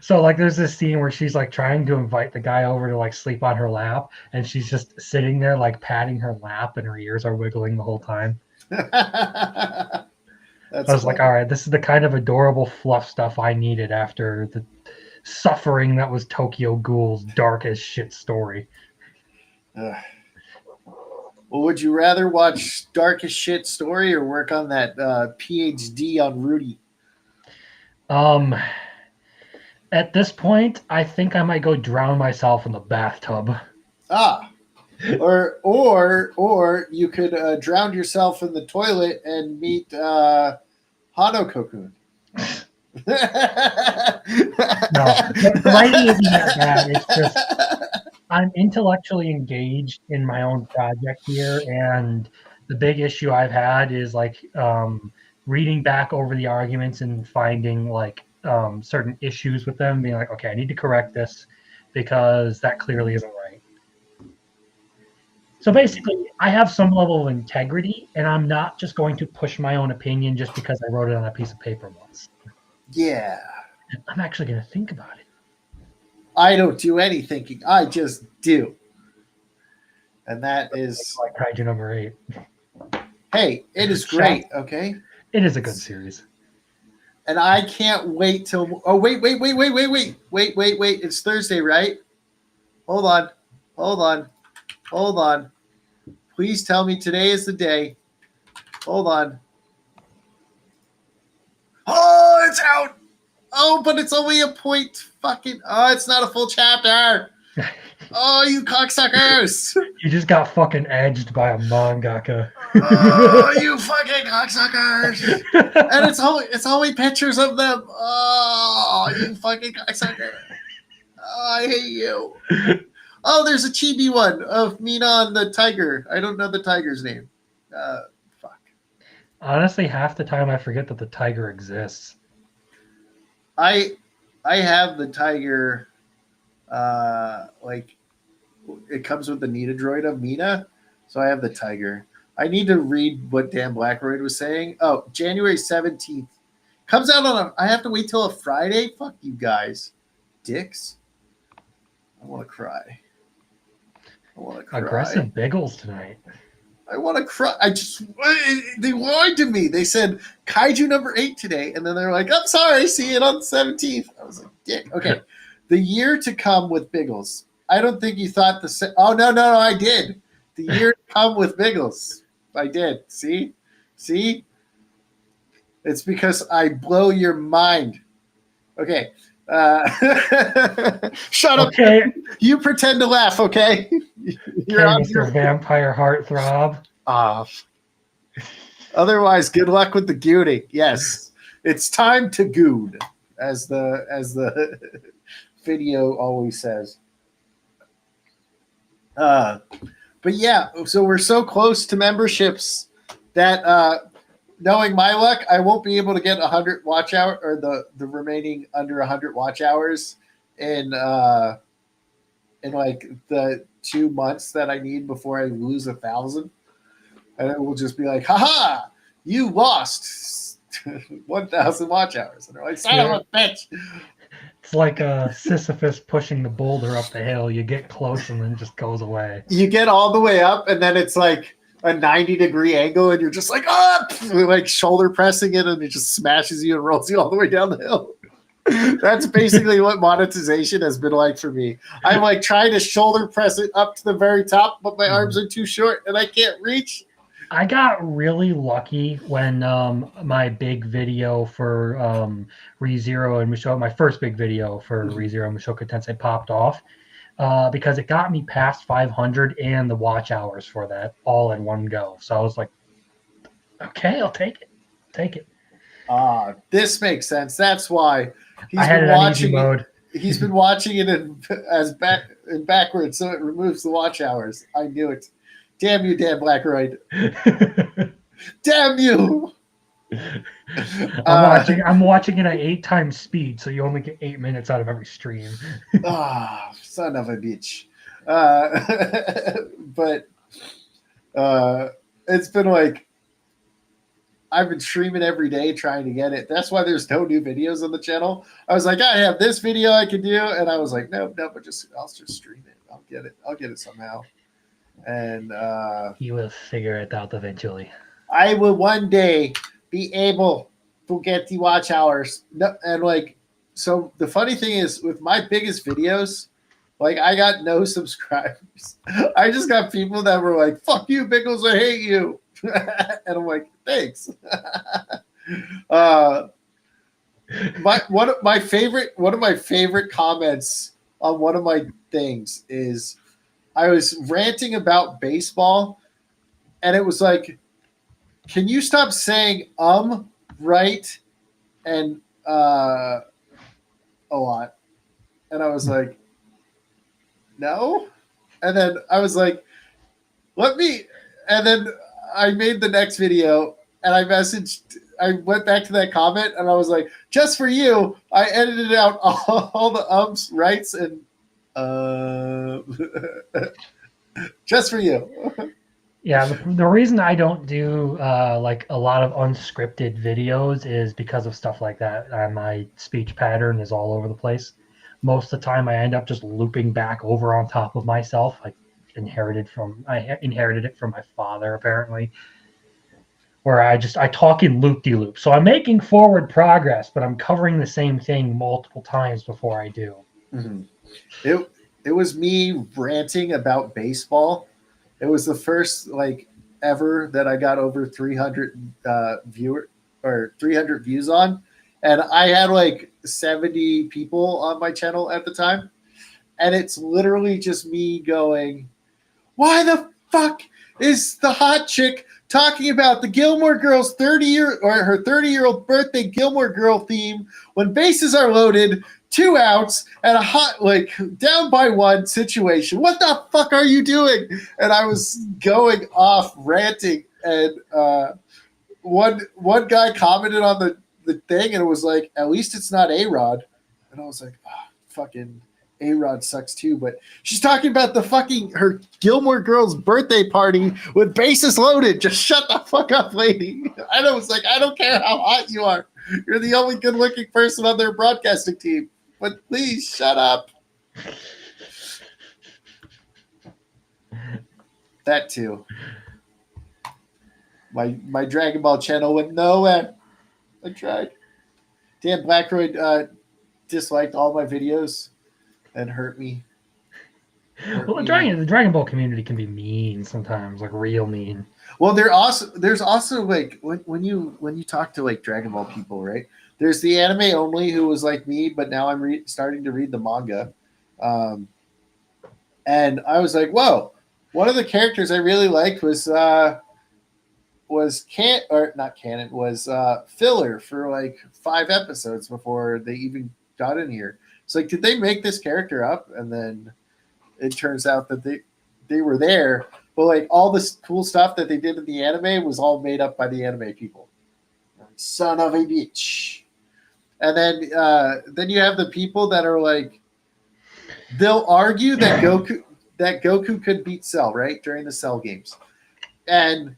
So like there's this scene where she's like trying to invite the guy over to like sleep on her lap, and she's just sitting there like patting her lap, and her ears are wiggling the whole time. That's I was funny. like, all right, this is the kind of adorable fluff stuff I needed after the suffering that was Tokyo Ghoul's dark as shit story. Well, would you rather watch Dark as Shit Story or work on that PhD on Rudy? Um, at this point, I think I might go drown myself in the bathtub. Ah, or you could drown yourself in the toilet and meet Hano Cocoon. No, the writing isn't that bad. It's just I'm intellectually engaged in my own project here, and the big issue I've had is like reading back over the arguments and finding like certain issues with them, being like, okay, I need to correct this because that clearly isn't right. So basically, I have some level of integrity, and I'm not just going to push my own opinion just because I wrote it on a piece of paper once. Yeah. I'm actually going to think about it. I don't do any thinking. I just do. And that is like Kaiju number 8. Hey, it is great, okay? It is a good series. And I can't wait till wait. It's Thursday, right? Hold on. Please tell me today is the day. Hold on. Oh, it's out. Oh, but it's only a point fucking. Oh, it's not a full chapter. Oh, you cocksuckers. You just got fucking edged by a mangaka. Oh, you fucking cocksuckers. And it's only pictures of them. Oh, you fucking cocksucker. Oh, I hate you. Oh, there's a chibi one of Mina and the tiger. I don't know the tiger's name. Fuck. Honestly, half the time I forget that the tiger exists. I have the tiger. Like it comes with the Nita droid of Mina, so I have the tiger. I need to read what Dan Blackroyd was saying. Oh, January 17th comes out on I have to wait till a Friday. Fuck you guys, dicks. I want to cry. Aggressive Biggles tonight. I want to cry. They lied to me. They said Kaiju number 8 today, and then they're like, "I'm sorry, see it on the 17th." I was like, "Dick." Okay, the year to come with Biggles. I don't think you thought the. Oh no, I did. The year to come with Biggles. I did. See, it's because I blow your mind. Okay. Shut up. Okay. You pretend to laugh, okay? You're on Mr. Vampire Heartthrob. Otherwise, good luck with the gooning. Yes. It's time to goon, as the video always says. But yeah, so we're so close to memberships that knowing my luck, I won't be able to get 100 watch hour or the remaining under 100 watch hours in like the 2 months that I need before I lose 1,000. And it will just be like, haha, you lost 1,000 watch hours. And they're like, son of a bitch. It's like Sisyphus pushing the boulder up the hill. You get close and then it just goes away. You get all the way up and then it's like a 90-degree angle and you're just like, like shoulder pressing it and it just smashes you and rolls you all the way down the hill. That's basically what monetization has been like for me. I'm like trying to shoulder press it up to the very top, but my arms are too short and I can't reach. I got really lucky when my big video for ReZero and Mushoku, my first big video for ReZero and Mushoku Tensei popped off because it got me past 500 and the watch hours for that all in one go. So I was like, okay, I'll take it. This makes sense. That's why he's been watching it. He's been watching it in backwards, so it removes the watch hours. I knew it. Damn you, Dan Blackroyd. Damn you. I'm watching it at 8 times speed, so you only get 8 minutes out of every stream. Son of a bitch. But it's been like I've been streaming every day trying to get it. That's why there's no new videos on the channel. I was like, I have this video I can do, and I was like, nope, I'll just stream it. I'll get it somehow. And you will figure it out eventually. I will one day be able to get the watch hours. And like, so the funny thing is with my biggest videos, like I got no subscribers. I just got people that were like, fuck you, Biggles, I hate you. And I'm like, thanks. One of my favorite comments on one of my things is I was ranting about baseball, and it was like, can you stop saying right and a lot. And I was like, no. And then I was like, let me. And then I made the next video and I went back to that comment and I was like, just for you, I edited out all the ums, rights, and just for you. Yeah, the reason I don't do like a lot of unscripted videos is because of stuff like that. My speech pattern is all over the place. Most of the time, I end up just looping back over on top of myself. I inherited it from my father, apparently, where I talk in loop-de-loop. So I'm making forward progress, but I'm covering the same thing multiple times before I do. Mm-hmm. It was me ranting about baseball. It was the first like ever that I got over 300 viewer or 300 views on, and I had like 70 people on my channel at the time, and it's literally just me going, "Why the fuck is the hot chick talking about the Gilmore Girls 30-year or her 30-year-old birthday Gilmore Girl theme when bases are loaded, 2 outs, and a hot like down by 1 situation? What the fuck are you doing?" And I was going off ranting, and one guy commented on the thing, and it was like, "At least it's not A-Rod," and I was like, oh, "Fucking A-Rod sucks too," but she's talking about the fucking her Gilmore Girls birthday party with bases loaded. Just shut the fuck up, lady. I was like, I don't care how hot you are. You're the only good looking person on their broadcasting team. But please shut up. That too. My Dragon Ball channel went nowhere. I tried. Dan Blackroyd disliked all my videos and hurt me. Well, the Dragon Ball community can be mean sometimes, like real mean. Well, there's also like when you talk to like Dragon Ball people, right? There's the anime only who was like me, but now I'm starting to read the manga, and I was like, whoa! One of the characters I really liked was not canon, was filler for like 5 episodes before they even got in here. It's like, did they make this character up? And then it turns out that they were there, but like all this cool stuff that they did in the anime was all made up by the anime people. Son of a bitch. And then you have the people that are like, they'll argue that Goku could beat Cell, right, during the Cell games, and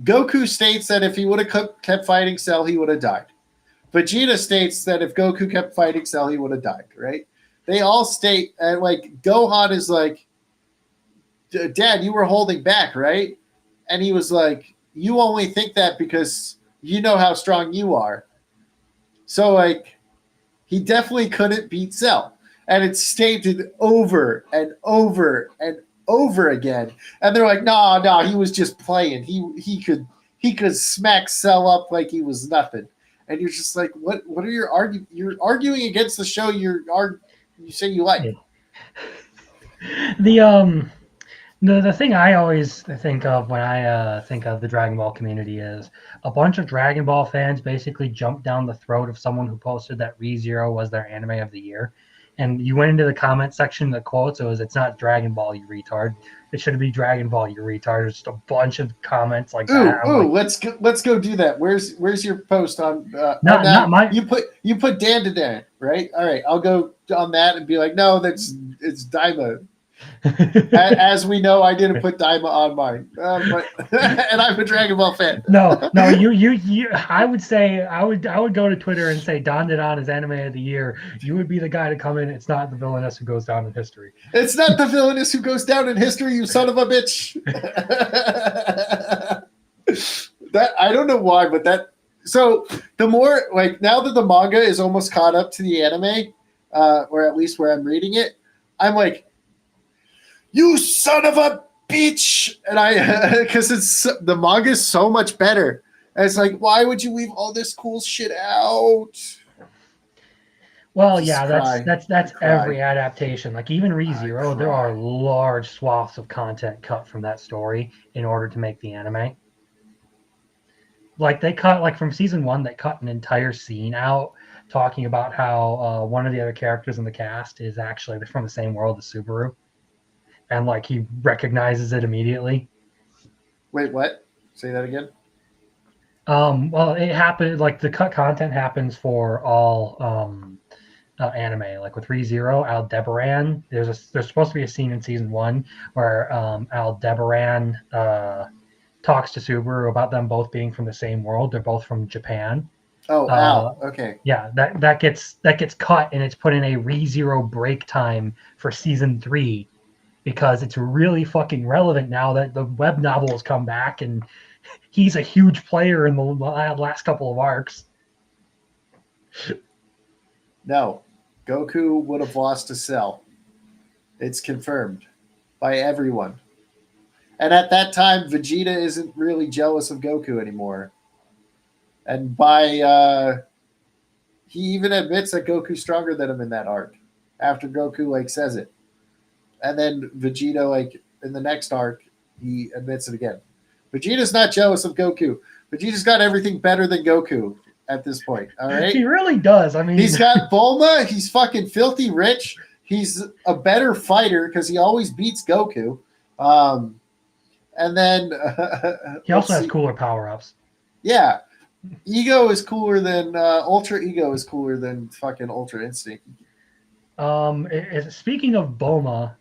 Goku states that if he would have kept fighting Cell, he would have died. Vegeta states that if Goku kept fighting Cell, he would have died, right? They all state, and like Gohan is like, Dad, you were holding back, right? And he was like, you only think that because you know how strong you are. So like, he definitely couldn't beat Cell. And it's stated over and over and over again. And they're like, no, he was just playing. He could smack Cell up like he was nothing. And you're just like, what are your you're arguing against the show you say you like. The thing I always think of when I think of the Dragon Ball community is a bunch of Dragon Ball fans basically jumped down the throat of someone who posted that ReZero was their anime of the year. And you went into the comment section, the quotes, it's not Dragon Ball, you retard. It should be Dragon Ball, you retard. There's just a bunch of comments like that. Let's go do that. Where's your post on not my you put Dan to Dan, right? All right, I'll go on that and be like, no, it's Daima. As we know, I didn't put Daima on mine, but and I'm a Dragon Ball fan. No, you. I would say I would go to Twitter and say Don Didon is anime of the year. You would be the guy to come in. It's not the villainess who goes down in history. It's not the villainess who goes down in history, you son of a bitch. That I don't know why, but that. So the more like now that the manga is almost caught up to the anime, or at least where I'm reading it, I'm like, you son of a bitch. And I, because the manga is so much better. And it's like, why would you leave all this cool shit out? Well, yeah, that's every adaptation. Like even ReZero, there are large swaths of content cut from that story in order to make the anime. like they cut like from season 1, they cut an entire scene out talking about how one of the other characters in the cast is actually from the same world as Subaru, and like he recognizes it immediately. Wait, what? Say that again. Well, it happened like the cut content happens for all anime. Like with ReZero, Aldebaran. There's supposed to be a scene in season 1 where Aldebaran talks to Subaru about them both being from the same world. They're both from Japan. Oh, Al. Okay. Yeah, that gets cut and it's put in a ReZero break time for season 3 because it's really fucking relevant now that the web novel has come back and he's a huge player in the last couple of arcs. No, Goku would have lost to Cell. It's confirmed by everyone. And at that time, Vegeta isn't really jealous of Goku anymore. And he even admits that Goku's stronger than him in that arc. After Goku like says it, and then Vegeta like in the next arc, he admits it again. Vegeta's not jealous of Goku. Vegeta's got everything better than Goku at this point. All right, he really does. I mean, he's got Bulma. He's fucking filthy rich. He's a better fighter because he always beats Goku. And then he also has cooler power ups. Yeah, Ego is cooler than Ultra Ego is cooler than fucking Ultra Instinct. Speaking of Bulma,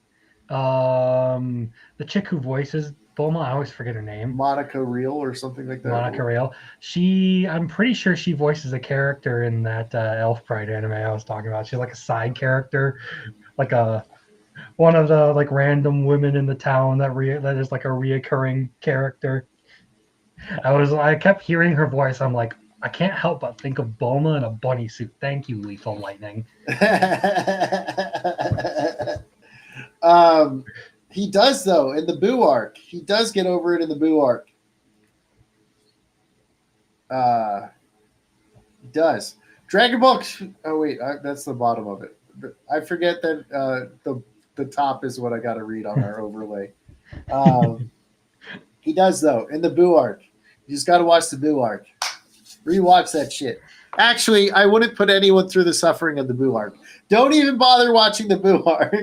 the chick who voices Bulma, I always forget her name. Monica Real or something like that. Monica Real. I'm pretty sure she voices a character in that Elf Pride anime I was talking about. She's like a side character, like one of the like random women in the town that is like a reoccurring character. I kept hearing her voice. I'm like, I can't help but think of Bulma in a bunny suit. Thank you, Lethal Lightning. He does though in the Boo arc. He does get over it in the Boo arc. He does. Dragon Ball. Oh wait, that's the bottom of it. I forget that the top is what I got to read on our overlay. He does though in the Boo arc. You just got to watch the Boo arc. Rewatch that shit. Actually, I wouldn't put anyone through the suffering of the Boo arc. Don't even bother watching the Boo arc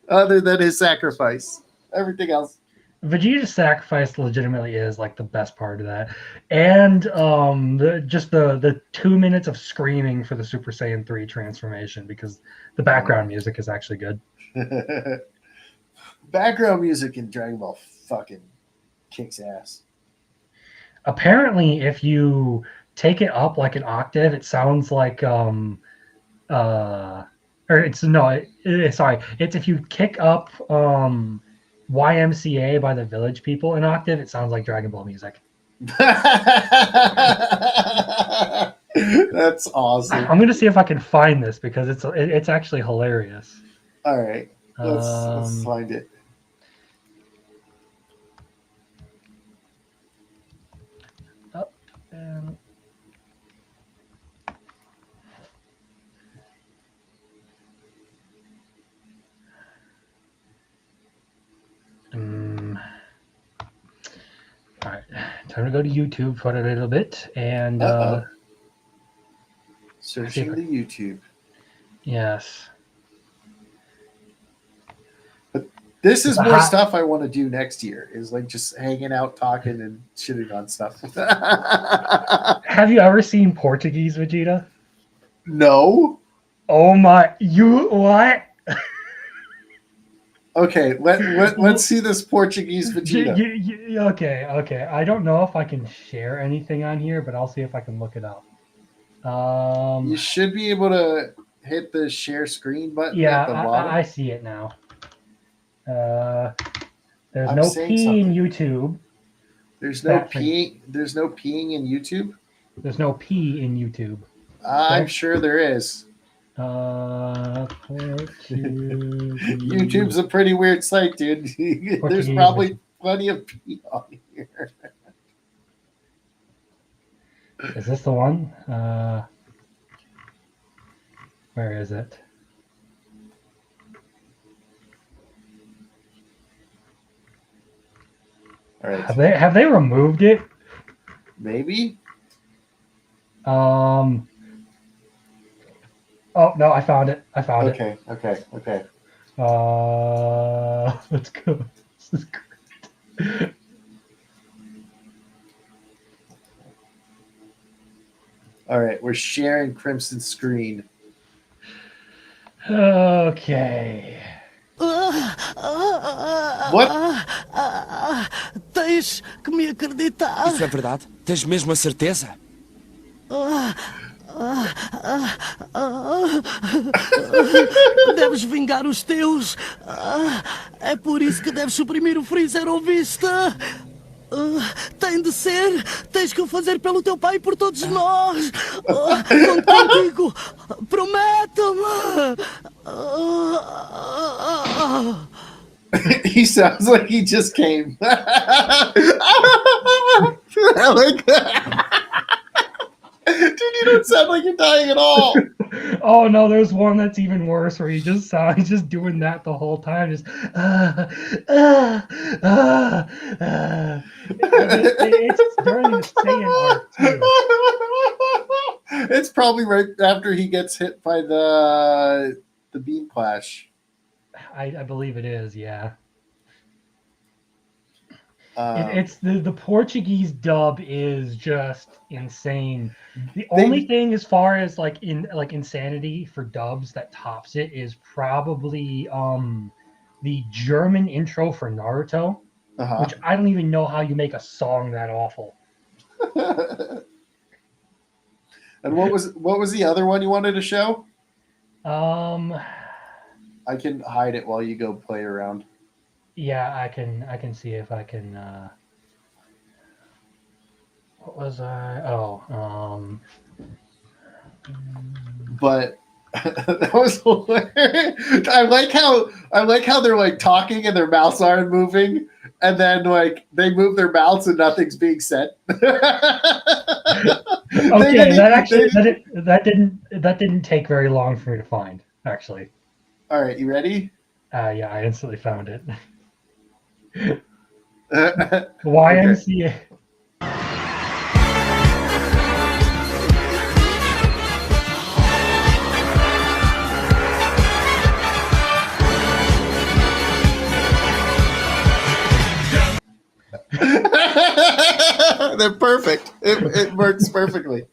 other than his sacrifice. Everything else. Vegeta's sacrifice legitimately is like the best part of that, and the 2 minutes of screaming for the Super Saiyan 3 transformation because the background music is actually good. Background music in Dragon Ball fucking kicks ass. Apparently, if you take it up like an octave, it sounds like it's if you kick up YMCA by the Village People an octave, it sounds like Dragon Ball music. That's awesome. I'm gonna see if I can find this because it's actually hilarious. All right, let's find it. All right, time to go to YouTube for a little bit and searching the YouTube. Yes. But this is more stuff I want to do next year. Is like just hanging out, talking, and shitting on stuff. Have you ever seen Portuguese Vegeta? No. Oh my! You what? Okay, let's see this Portuguese Vegeta. Okay. I don't know if I can share anything on here, but I'll see if I can look it up. You should be able to hit the share screen button at the bottom. I see it now. There's no P in YouTube. There's no P. There's no peeing in YouTube. There's no P in YouTube. I'm sure there is. YouTube's a pretty weird site, dude. There's probably plenty of P on here. Is this the one? Where is it? All right. Have they removed it? Maybe. Oh no, I found it. Okay. Let's go. This is great. All right, we're sharing Crimson screen. Okay. What? Tens que me acreditar. Isso é verdade? Tens mesmo a certeza? Deves vingar os teus. É por isso que deves suprimir o freezer ou vista. Tem de ser. Tens que o fazer pelo teu pai e por todos nós. Conto contigo. Promete-me. He sounds like he just came. I like that. Dude, you don't sound like you're dying at all. Oh no, there's one that's even worse where he's just doing that the whole time, just it's during the Saiyan arc too. It's probably right after he gets hit by the beam clash. I believe it is, yeah. Um, It's the Portuguese dub is just insane. The only thing as far as like insanity for dubs that tops it is probably the German intro for Naruto, which I don't even know how you make a song that awful. And what was the other one you wanted to show? I can hide it while you go play around. Yeah, I can see if I can. What was I? Oh, But that was hilarious. I like how they're like talking and their mouths aren't moving, and then like they move their mouths and nothing's being said. Okay, that didn't take very long for me to find, actually. All right, you ready? Yeah, I instantly found it. Okay. YMCA. They're perfect. It works perfectly.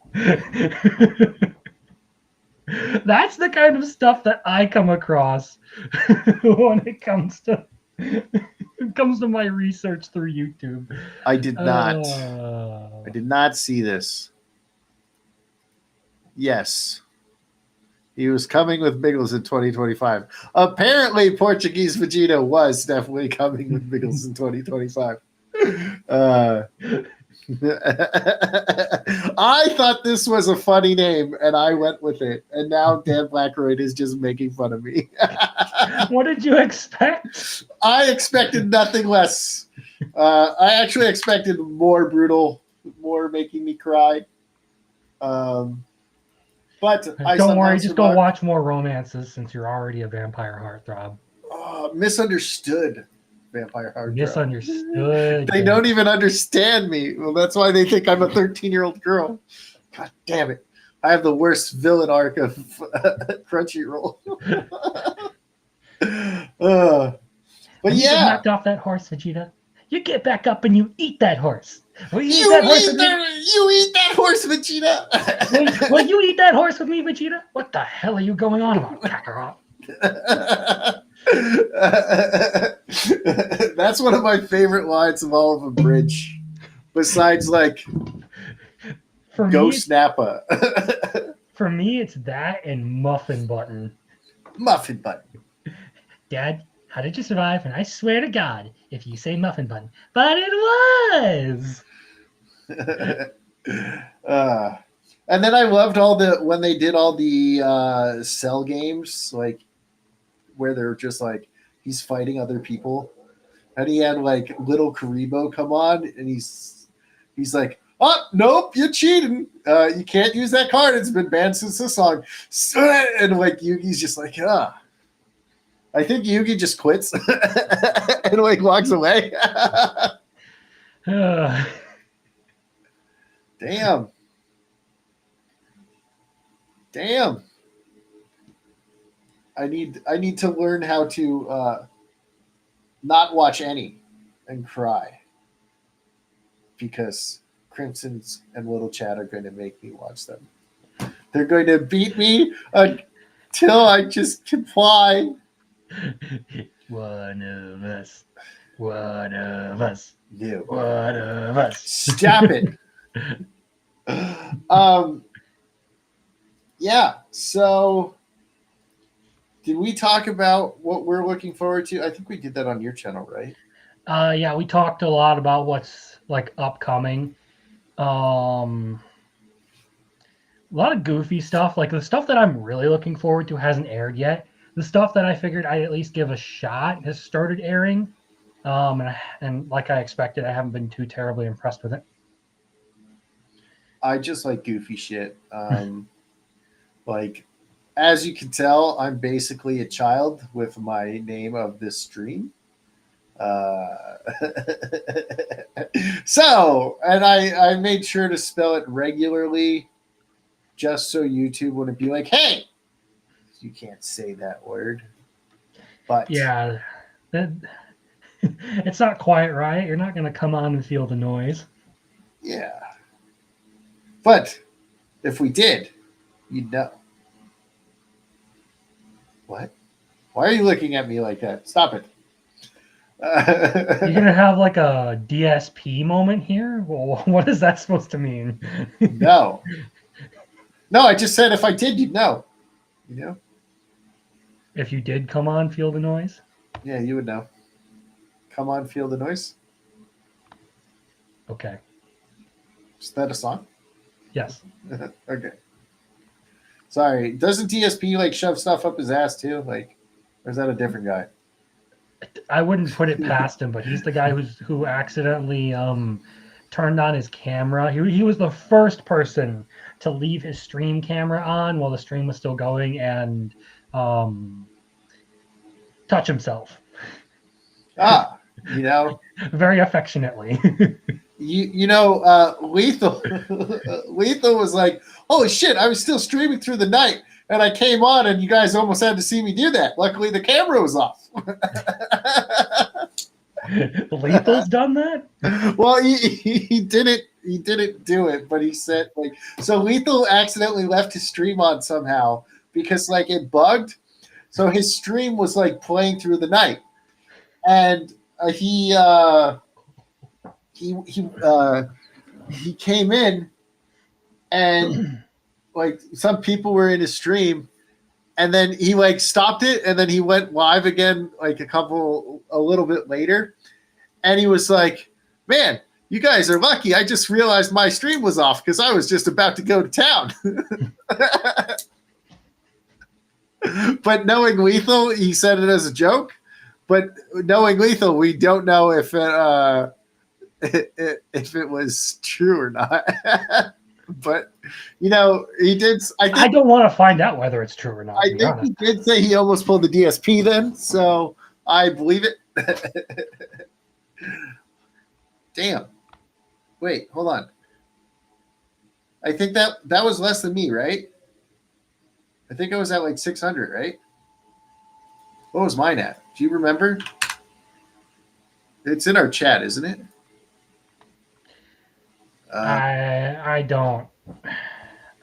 That's the kind of stuff that I come across when it comes to my research through YouTube. I did not. I did not see this. Yes. He was coming with Biggles in 2025. Apparently, Portuguese Vegeta was definitely coming with Biggles in 2025. I thought this was a funny name, and I went with it. And now Dan Blackroyd is just making fun of me. What did you expect? I expected nothing less. I actually expected more brutal, more making me cry. But don't worry, just go watch more romances since you're already a vampire heartthrob. Misunderstood vampire heartthrob. Misunderstood. They don't even understand me. Well, that's why they think I'm a 13-year-old girl. God damn it. I have the worst villain arc of Crunchyroll. But when you get knocked off that horse, Vegeta, you get back up and you eat that horse. Will you eat that horse, Vegeta? Will you eat that horse with me, Vegeta? What the hell are you going on about, Kakarot? That's one of my favorite lines of all of a bridge. Besides, like, Ghost Nappa. For me, it's that and Muffin Button. Muffin Button. Dad, how did you survive? And I swear to God, if you say Muffin Button. But it was! And then I loved when they did all the Cell games, like, where they're just like, he's fighting other people. And he had, like, little Karibo come on, and he's like, oh, nope, you're cheating. You can't use that card. It's been banned since this song. And, like, Yugi's just like, I think Yugi just quits and like walks away. Damn. Damn. I need to learn how to not watch any and cry because Crimson's and Little Chat are going to make me watch them. They're going to beat me until I just comply. One of us. One of us. You. One of us. Stop it. Yeah. So, did we talk about what we're looking forward to? I think we did that on your channel, right? Yeah, we talked a lot about what's like upcoming. A lot of goofy stuff. Like the stuff that I'm really looking forward to hasn't aired yet. The stuff that I figured I'd at least give a shot has started airing. And like I expected, I haven't been too terribly impressed with it. I just like goofy shit. Like, as you can tell, I'm basically a child with my name of this stream. So, and I made sure to spell it regularly just so YouTube wouldn't be like, hey, you can't say that word. But Yeah, it's not quite right. You're not going to come on and feel the noise. yeah. But if we did, you'd know. What? Why are you looking at me like that? Stop it. You're going to have like a DSP moment here? Well, what is that supposed to mean? No. No, I just said if I did, you'd know. You know? If you did come on, feel the noise? Yeah, you would know. Come on, feel the noise. Okay. Is that a song? Yes. Okay. Sorry. Doesn't DSP like shove stuff up his ass too? Like, or is that a different guy? I wouldn't put it past him, but he's the guy who accidentally turned on his camera. He was the first person to leave his stream camera on while the stream was still going and touch himself. Ah, you know, Very affectionately. Lethal Lethal was like, holy shit, I was still streaming through the night and I came on and you guys almost had to see me do that. Luckily the camera was off. Lethal's done that? Well, he didn't do it, but he said like, so Lethal accidentally left his stream on somehow because like it bugged. So his stream was like playing through the night. And he came in and like some people were in his stream and then he like stopped it and then he went live again like a little bit later and he was like, man, you guys are lucky. I just realized my stream was off because I was just about to go to town. But knowing Lethal, he said it as a joke. But knowing Lethal, we don't know if it was true or not. But he did. I don't want to find out whether it's true or not. I think he did say he almost pulled the DSP then, so I believe it. Damn. Wait, hold on. I think that was less than me, right? I think I was at like 600, right? What was mine at? Do you remember? It's in our chat, isn't it? I don't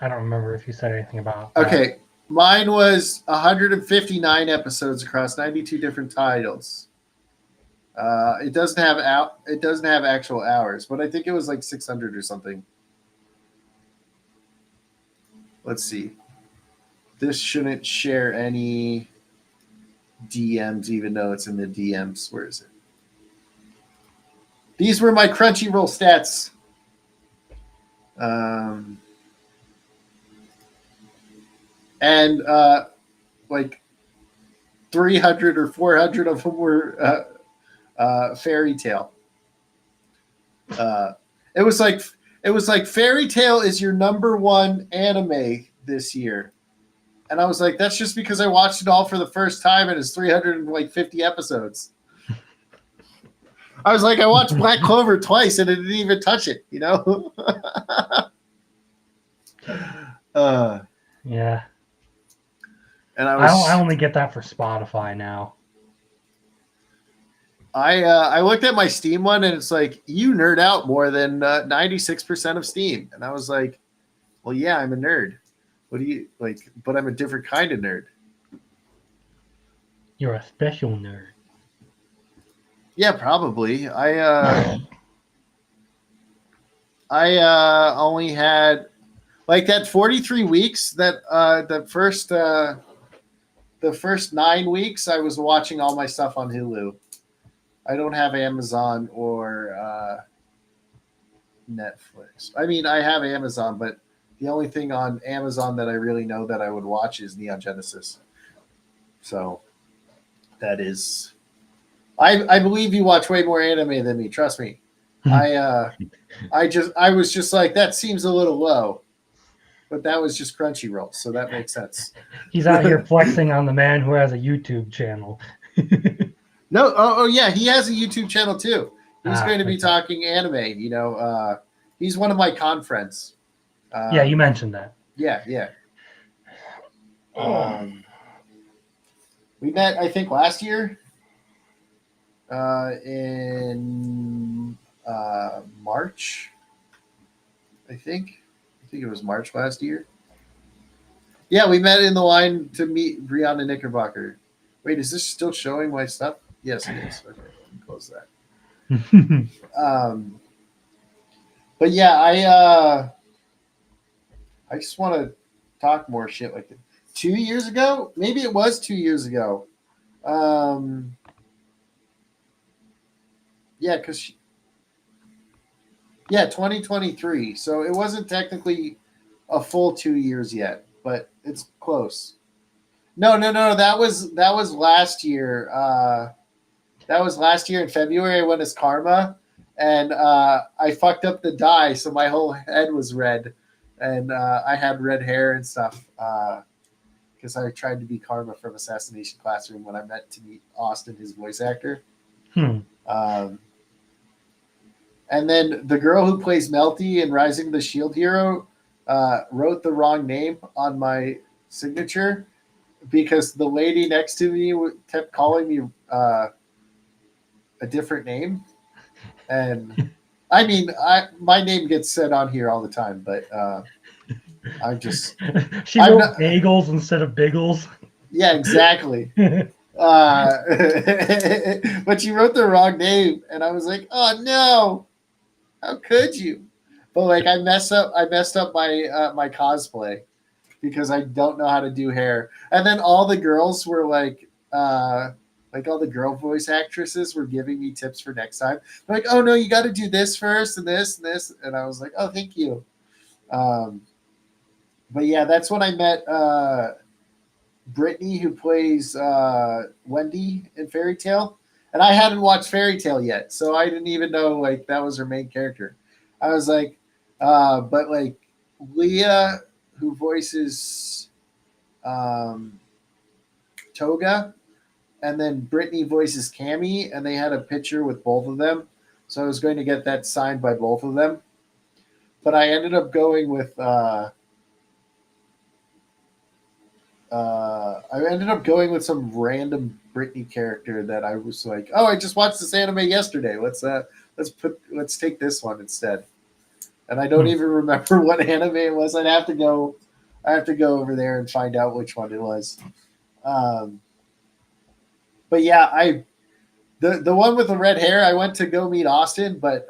remember if you said anything about that. Okay, mine was 159 episodes across 92 different titles. It doesn't have actual hours, but I think it was like 600 or something. Let's see. This shouldn't share any DMs, even though it's in the DMs. Where is it? These were my Crunchyroll stats. And like 300 or 400 of them were Fairy Tail. It was like Fairy Tail is your number one anime this year. And I was like, that's just because I watched it all for the first time and it's 350 episodes. I was like, I watched Black Clover twice and it didn't even touch it, Yeah. And I only get that for Spotify now. I looked at my Steam one and it's like, you nerd out more than 96% of Steam. And I was like, well, yeah, I'm a nerd. What do you like? But I'm a different kind of nerd. You're a special nerd. Yeah, probably. I only had like that 43 weeks that the first 9 weeks I was watching all my stuff on Hulu. I don't have Amazon or Netflix. I mean, I have Amazon, but the only thing on Amazon that I really know that I would watch is Neon Genesis. So that is, I believe you watch way more anime than me. Trust me. I was just like, that seems a little low, but that was just Crunchyroll, so that makes sense. He's out here flexing on the man who has a YouTube channel. No, oh yeah, he has a YouTube channel too. He's going to be okay. talking anime. You know, he's one of my con friends. Yeah, you mentioned that. Yeah. We met, I think, last year in March. I think it was March last year. Yeah, we met in the line to meet Brianna Knickerbocker. Wait, is this still showing my stuff? Yes, it is. Okay, close that. But yeah, I just want to talk more shit like that. 2 years ago, maybe it was 2 years ago. Yeah, 2023. So it wasn't technically a full 2 years yet, but it's close. No. That was last year. That was last year in February. I went as Karma, and I fucked up the dye, so my whole head was red, and I had red hair and stuff because I tried to be Karma from Assassination Classroom when I met to meet Austin, his voice actor. And then the girl who plays Melty in Rising the Shield Hero wrote the wrong name on my signature because the lady next to me kept calling me a different name. And I mean, my name gets said on here all the time, but I'm just... She wrote Bagels instead of Biggles. Yeah, exactly. But she wrote the wrong name, and I was like, oh no. How could you? But like I messed up my my cosplay because I don't know how to do hair. And then all the girls were like all the girl voice actresses were giving me tips for next time. They're like, oh no, you got to do this first and this and this. And I was like, oh, thank you. But yeah, that's when I met Brittany, who plays Wendy in Fairy Tale. And I hadn't watched Fairy Tale yet, so I didn't even know like that was her main character. I was like, but like Leah, who voices Toga, and then Brittany voices Cammy, and they had a picture with both of them. So I was going to get that signed by both of them. But I ended up going with some random Britney character that I was like, oh, I just watched this anime yesterday. Let's take this one instead. And I don't even remember what anime it was. I have to go over there and find out which one it was. But yeah, the one with the red hair, I went to go meet Austin, but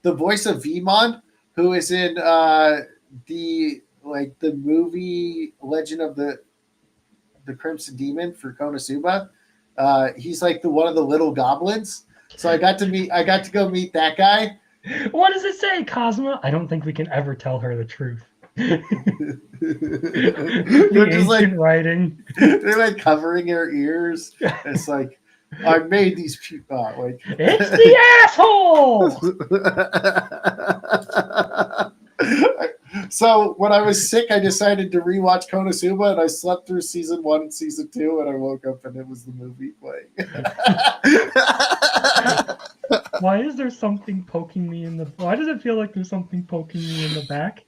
the voice of Vemon, who is in the movie Legend of the Crimson Demon for Konosuba. He's like one of the little goblins. So I got to go meet that guy. What does it say, Cosmo? I don't think we can ever tell her the truth. They're just like writing. They're like covering her ears. It's like, I made these people like it's the asshole. So when I was sick, I decided to rewatch Konosuba, and I slept through season 1 and season 2, and I woke up and it was the movie playing. Why is there something poking me in the? Why does it feel like there's something poking me in the back?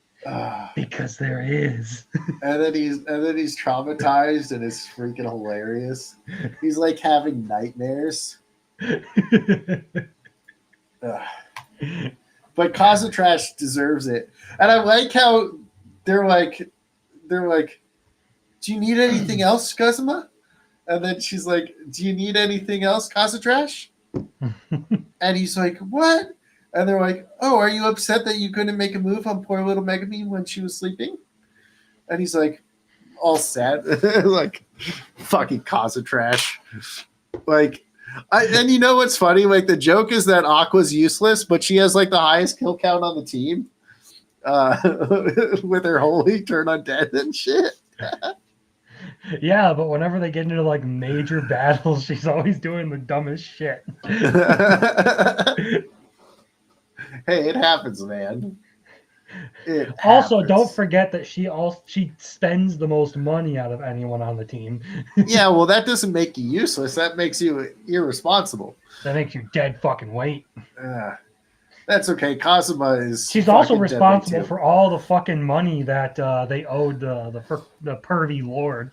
Because there is. And then he's traumatized and it's freaking hilarious. He's like having nightmares. Ugh. But Casa Trash deserves it. And I like how they're like, do you need anything else, Kazuma? And then she's like, do you need anything else, Casa Trash? And he's like, what? And they're like, oh, are you upset that you couldn't make a move on poor little Megami when she was sleeping? And he's like, all sad. Like, fucking Casa Trash. Like, and you know what's funny? Like, the joke is that Aqua's useless, but she has like the highest kill count on the team with her holy turn undead and shit. Yeah, but whenever they get into like major battles, she's always doing the dumbest shit. Hey, it happens, man. It Also, happens. don't forget that she spends the most money out of anyone on the team. Yeah, well, that doesn't make you useless. That makes you irresponsible. That makes you dead fucking weight. That's okay. Kazuma is. She's also fucking responsible deadly, too. for all the fucking money that they owed the pervy lord.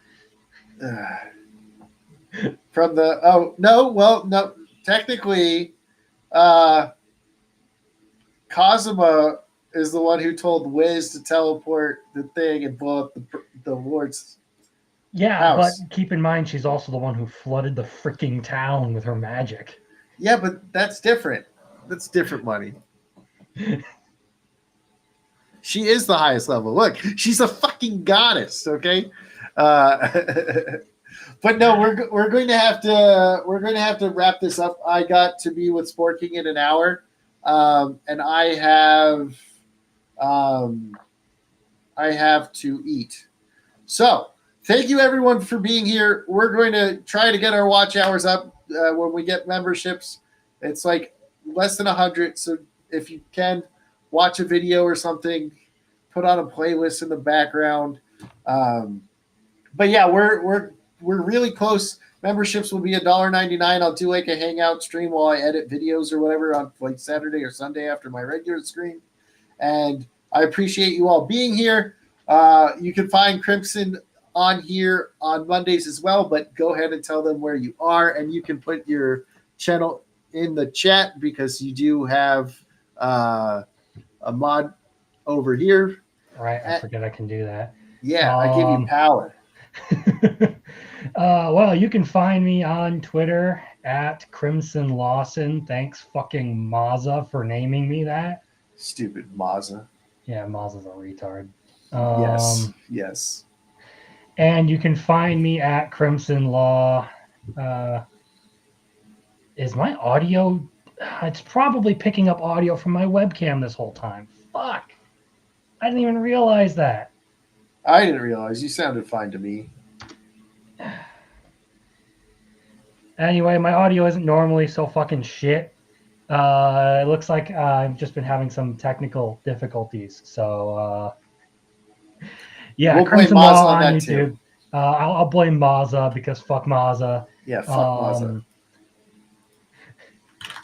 From the no, technically, Kazuma is the one who told Wiz to teleport the thing and blow up the lord's. Yeah, house. but keep in mind she's also the one who flooded the freaking town with her magic. Yeah, but that's different. That's different money. She is the highest level. Look, she's a fucking goddess. Okay, but no, we're going to have to wrap this up. I got to be with Sport King in an hour, and I have to eat. So thank you everyone for being here. We're going to try to get our watch hours up when we get memberships. It's like less than 100. So if you can watch a video or something, put on a playlist in the background. But yeah, we're really close. Memberships will be $1.99. I'll do like a hangout stream while I edit videos or whatever on like Saturday or Sunday after my regular stream. And I appreciate you all being here. You can find Crimson on here on Mondays as well, but go ahead and tell them where you are, and you can put your channel in the chat because you do have a mod over here. Right, I forget I can do that. Yeah, I give you power. Well, you can find me on Twitter at Crimson Lawson. Thanks fucking Mazza for naming me that. Stupid Mazza. Yeah, Mazza's a retard. Yes. And you can find me at Crimson Law. Is my audio? It's probably picking up audio from my webcam this whole time. Fuck. I didn't even realize that. I didn't realize. You sounded fine to me. Anyway, my audio isn't normally so fucking shit. It looks like I've just been having some technical difficulties. So, yeah, We'll Crimson blame Mazza Law on on that YouTube. too. I'll blame Mazza because fuck Mazza. Yeah, fuck Mazza.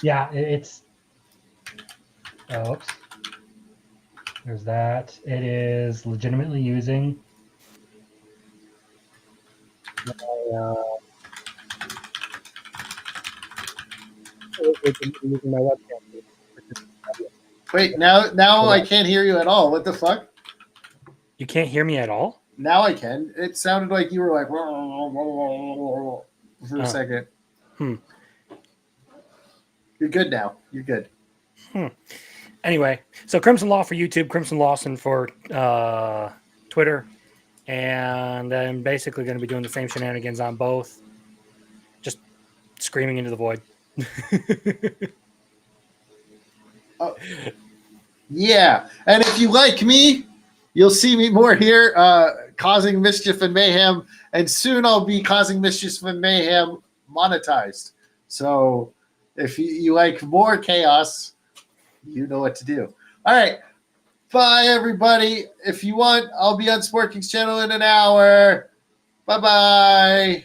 Yeah, it's. Oops. There's that. It is legitimately using. Using my webcam. Wait, now I can't hear you at all. What the fuck? You can't hear me at all? Now I can. It sounded like you were like for a second. You're good now. You're good. Anyway, so Crimson Law for YouTube, Crimson Lawson for Twitter, and I'm basically going to be doing the same shenanigans on both, just screaming into the void. Oh, yeah, and if you like me, you'll see me more here, causing mischief and mayhem, and soon I'll be causing mischief and mayhem monetized. So if you like more chaos, you know what to do. All right. Bye, everybody. If you want, I'll be on Sport King's channel in an hour. Bye-bye.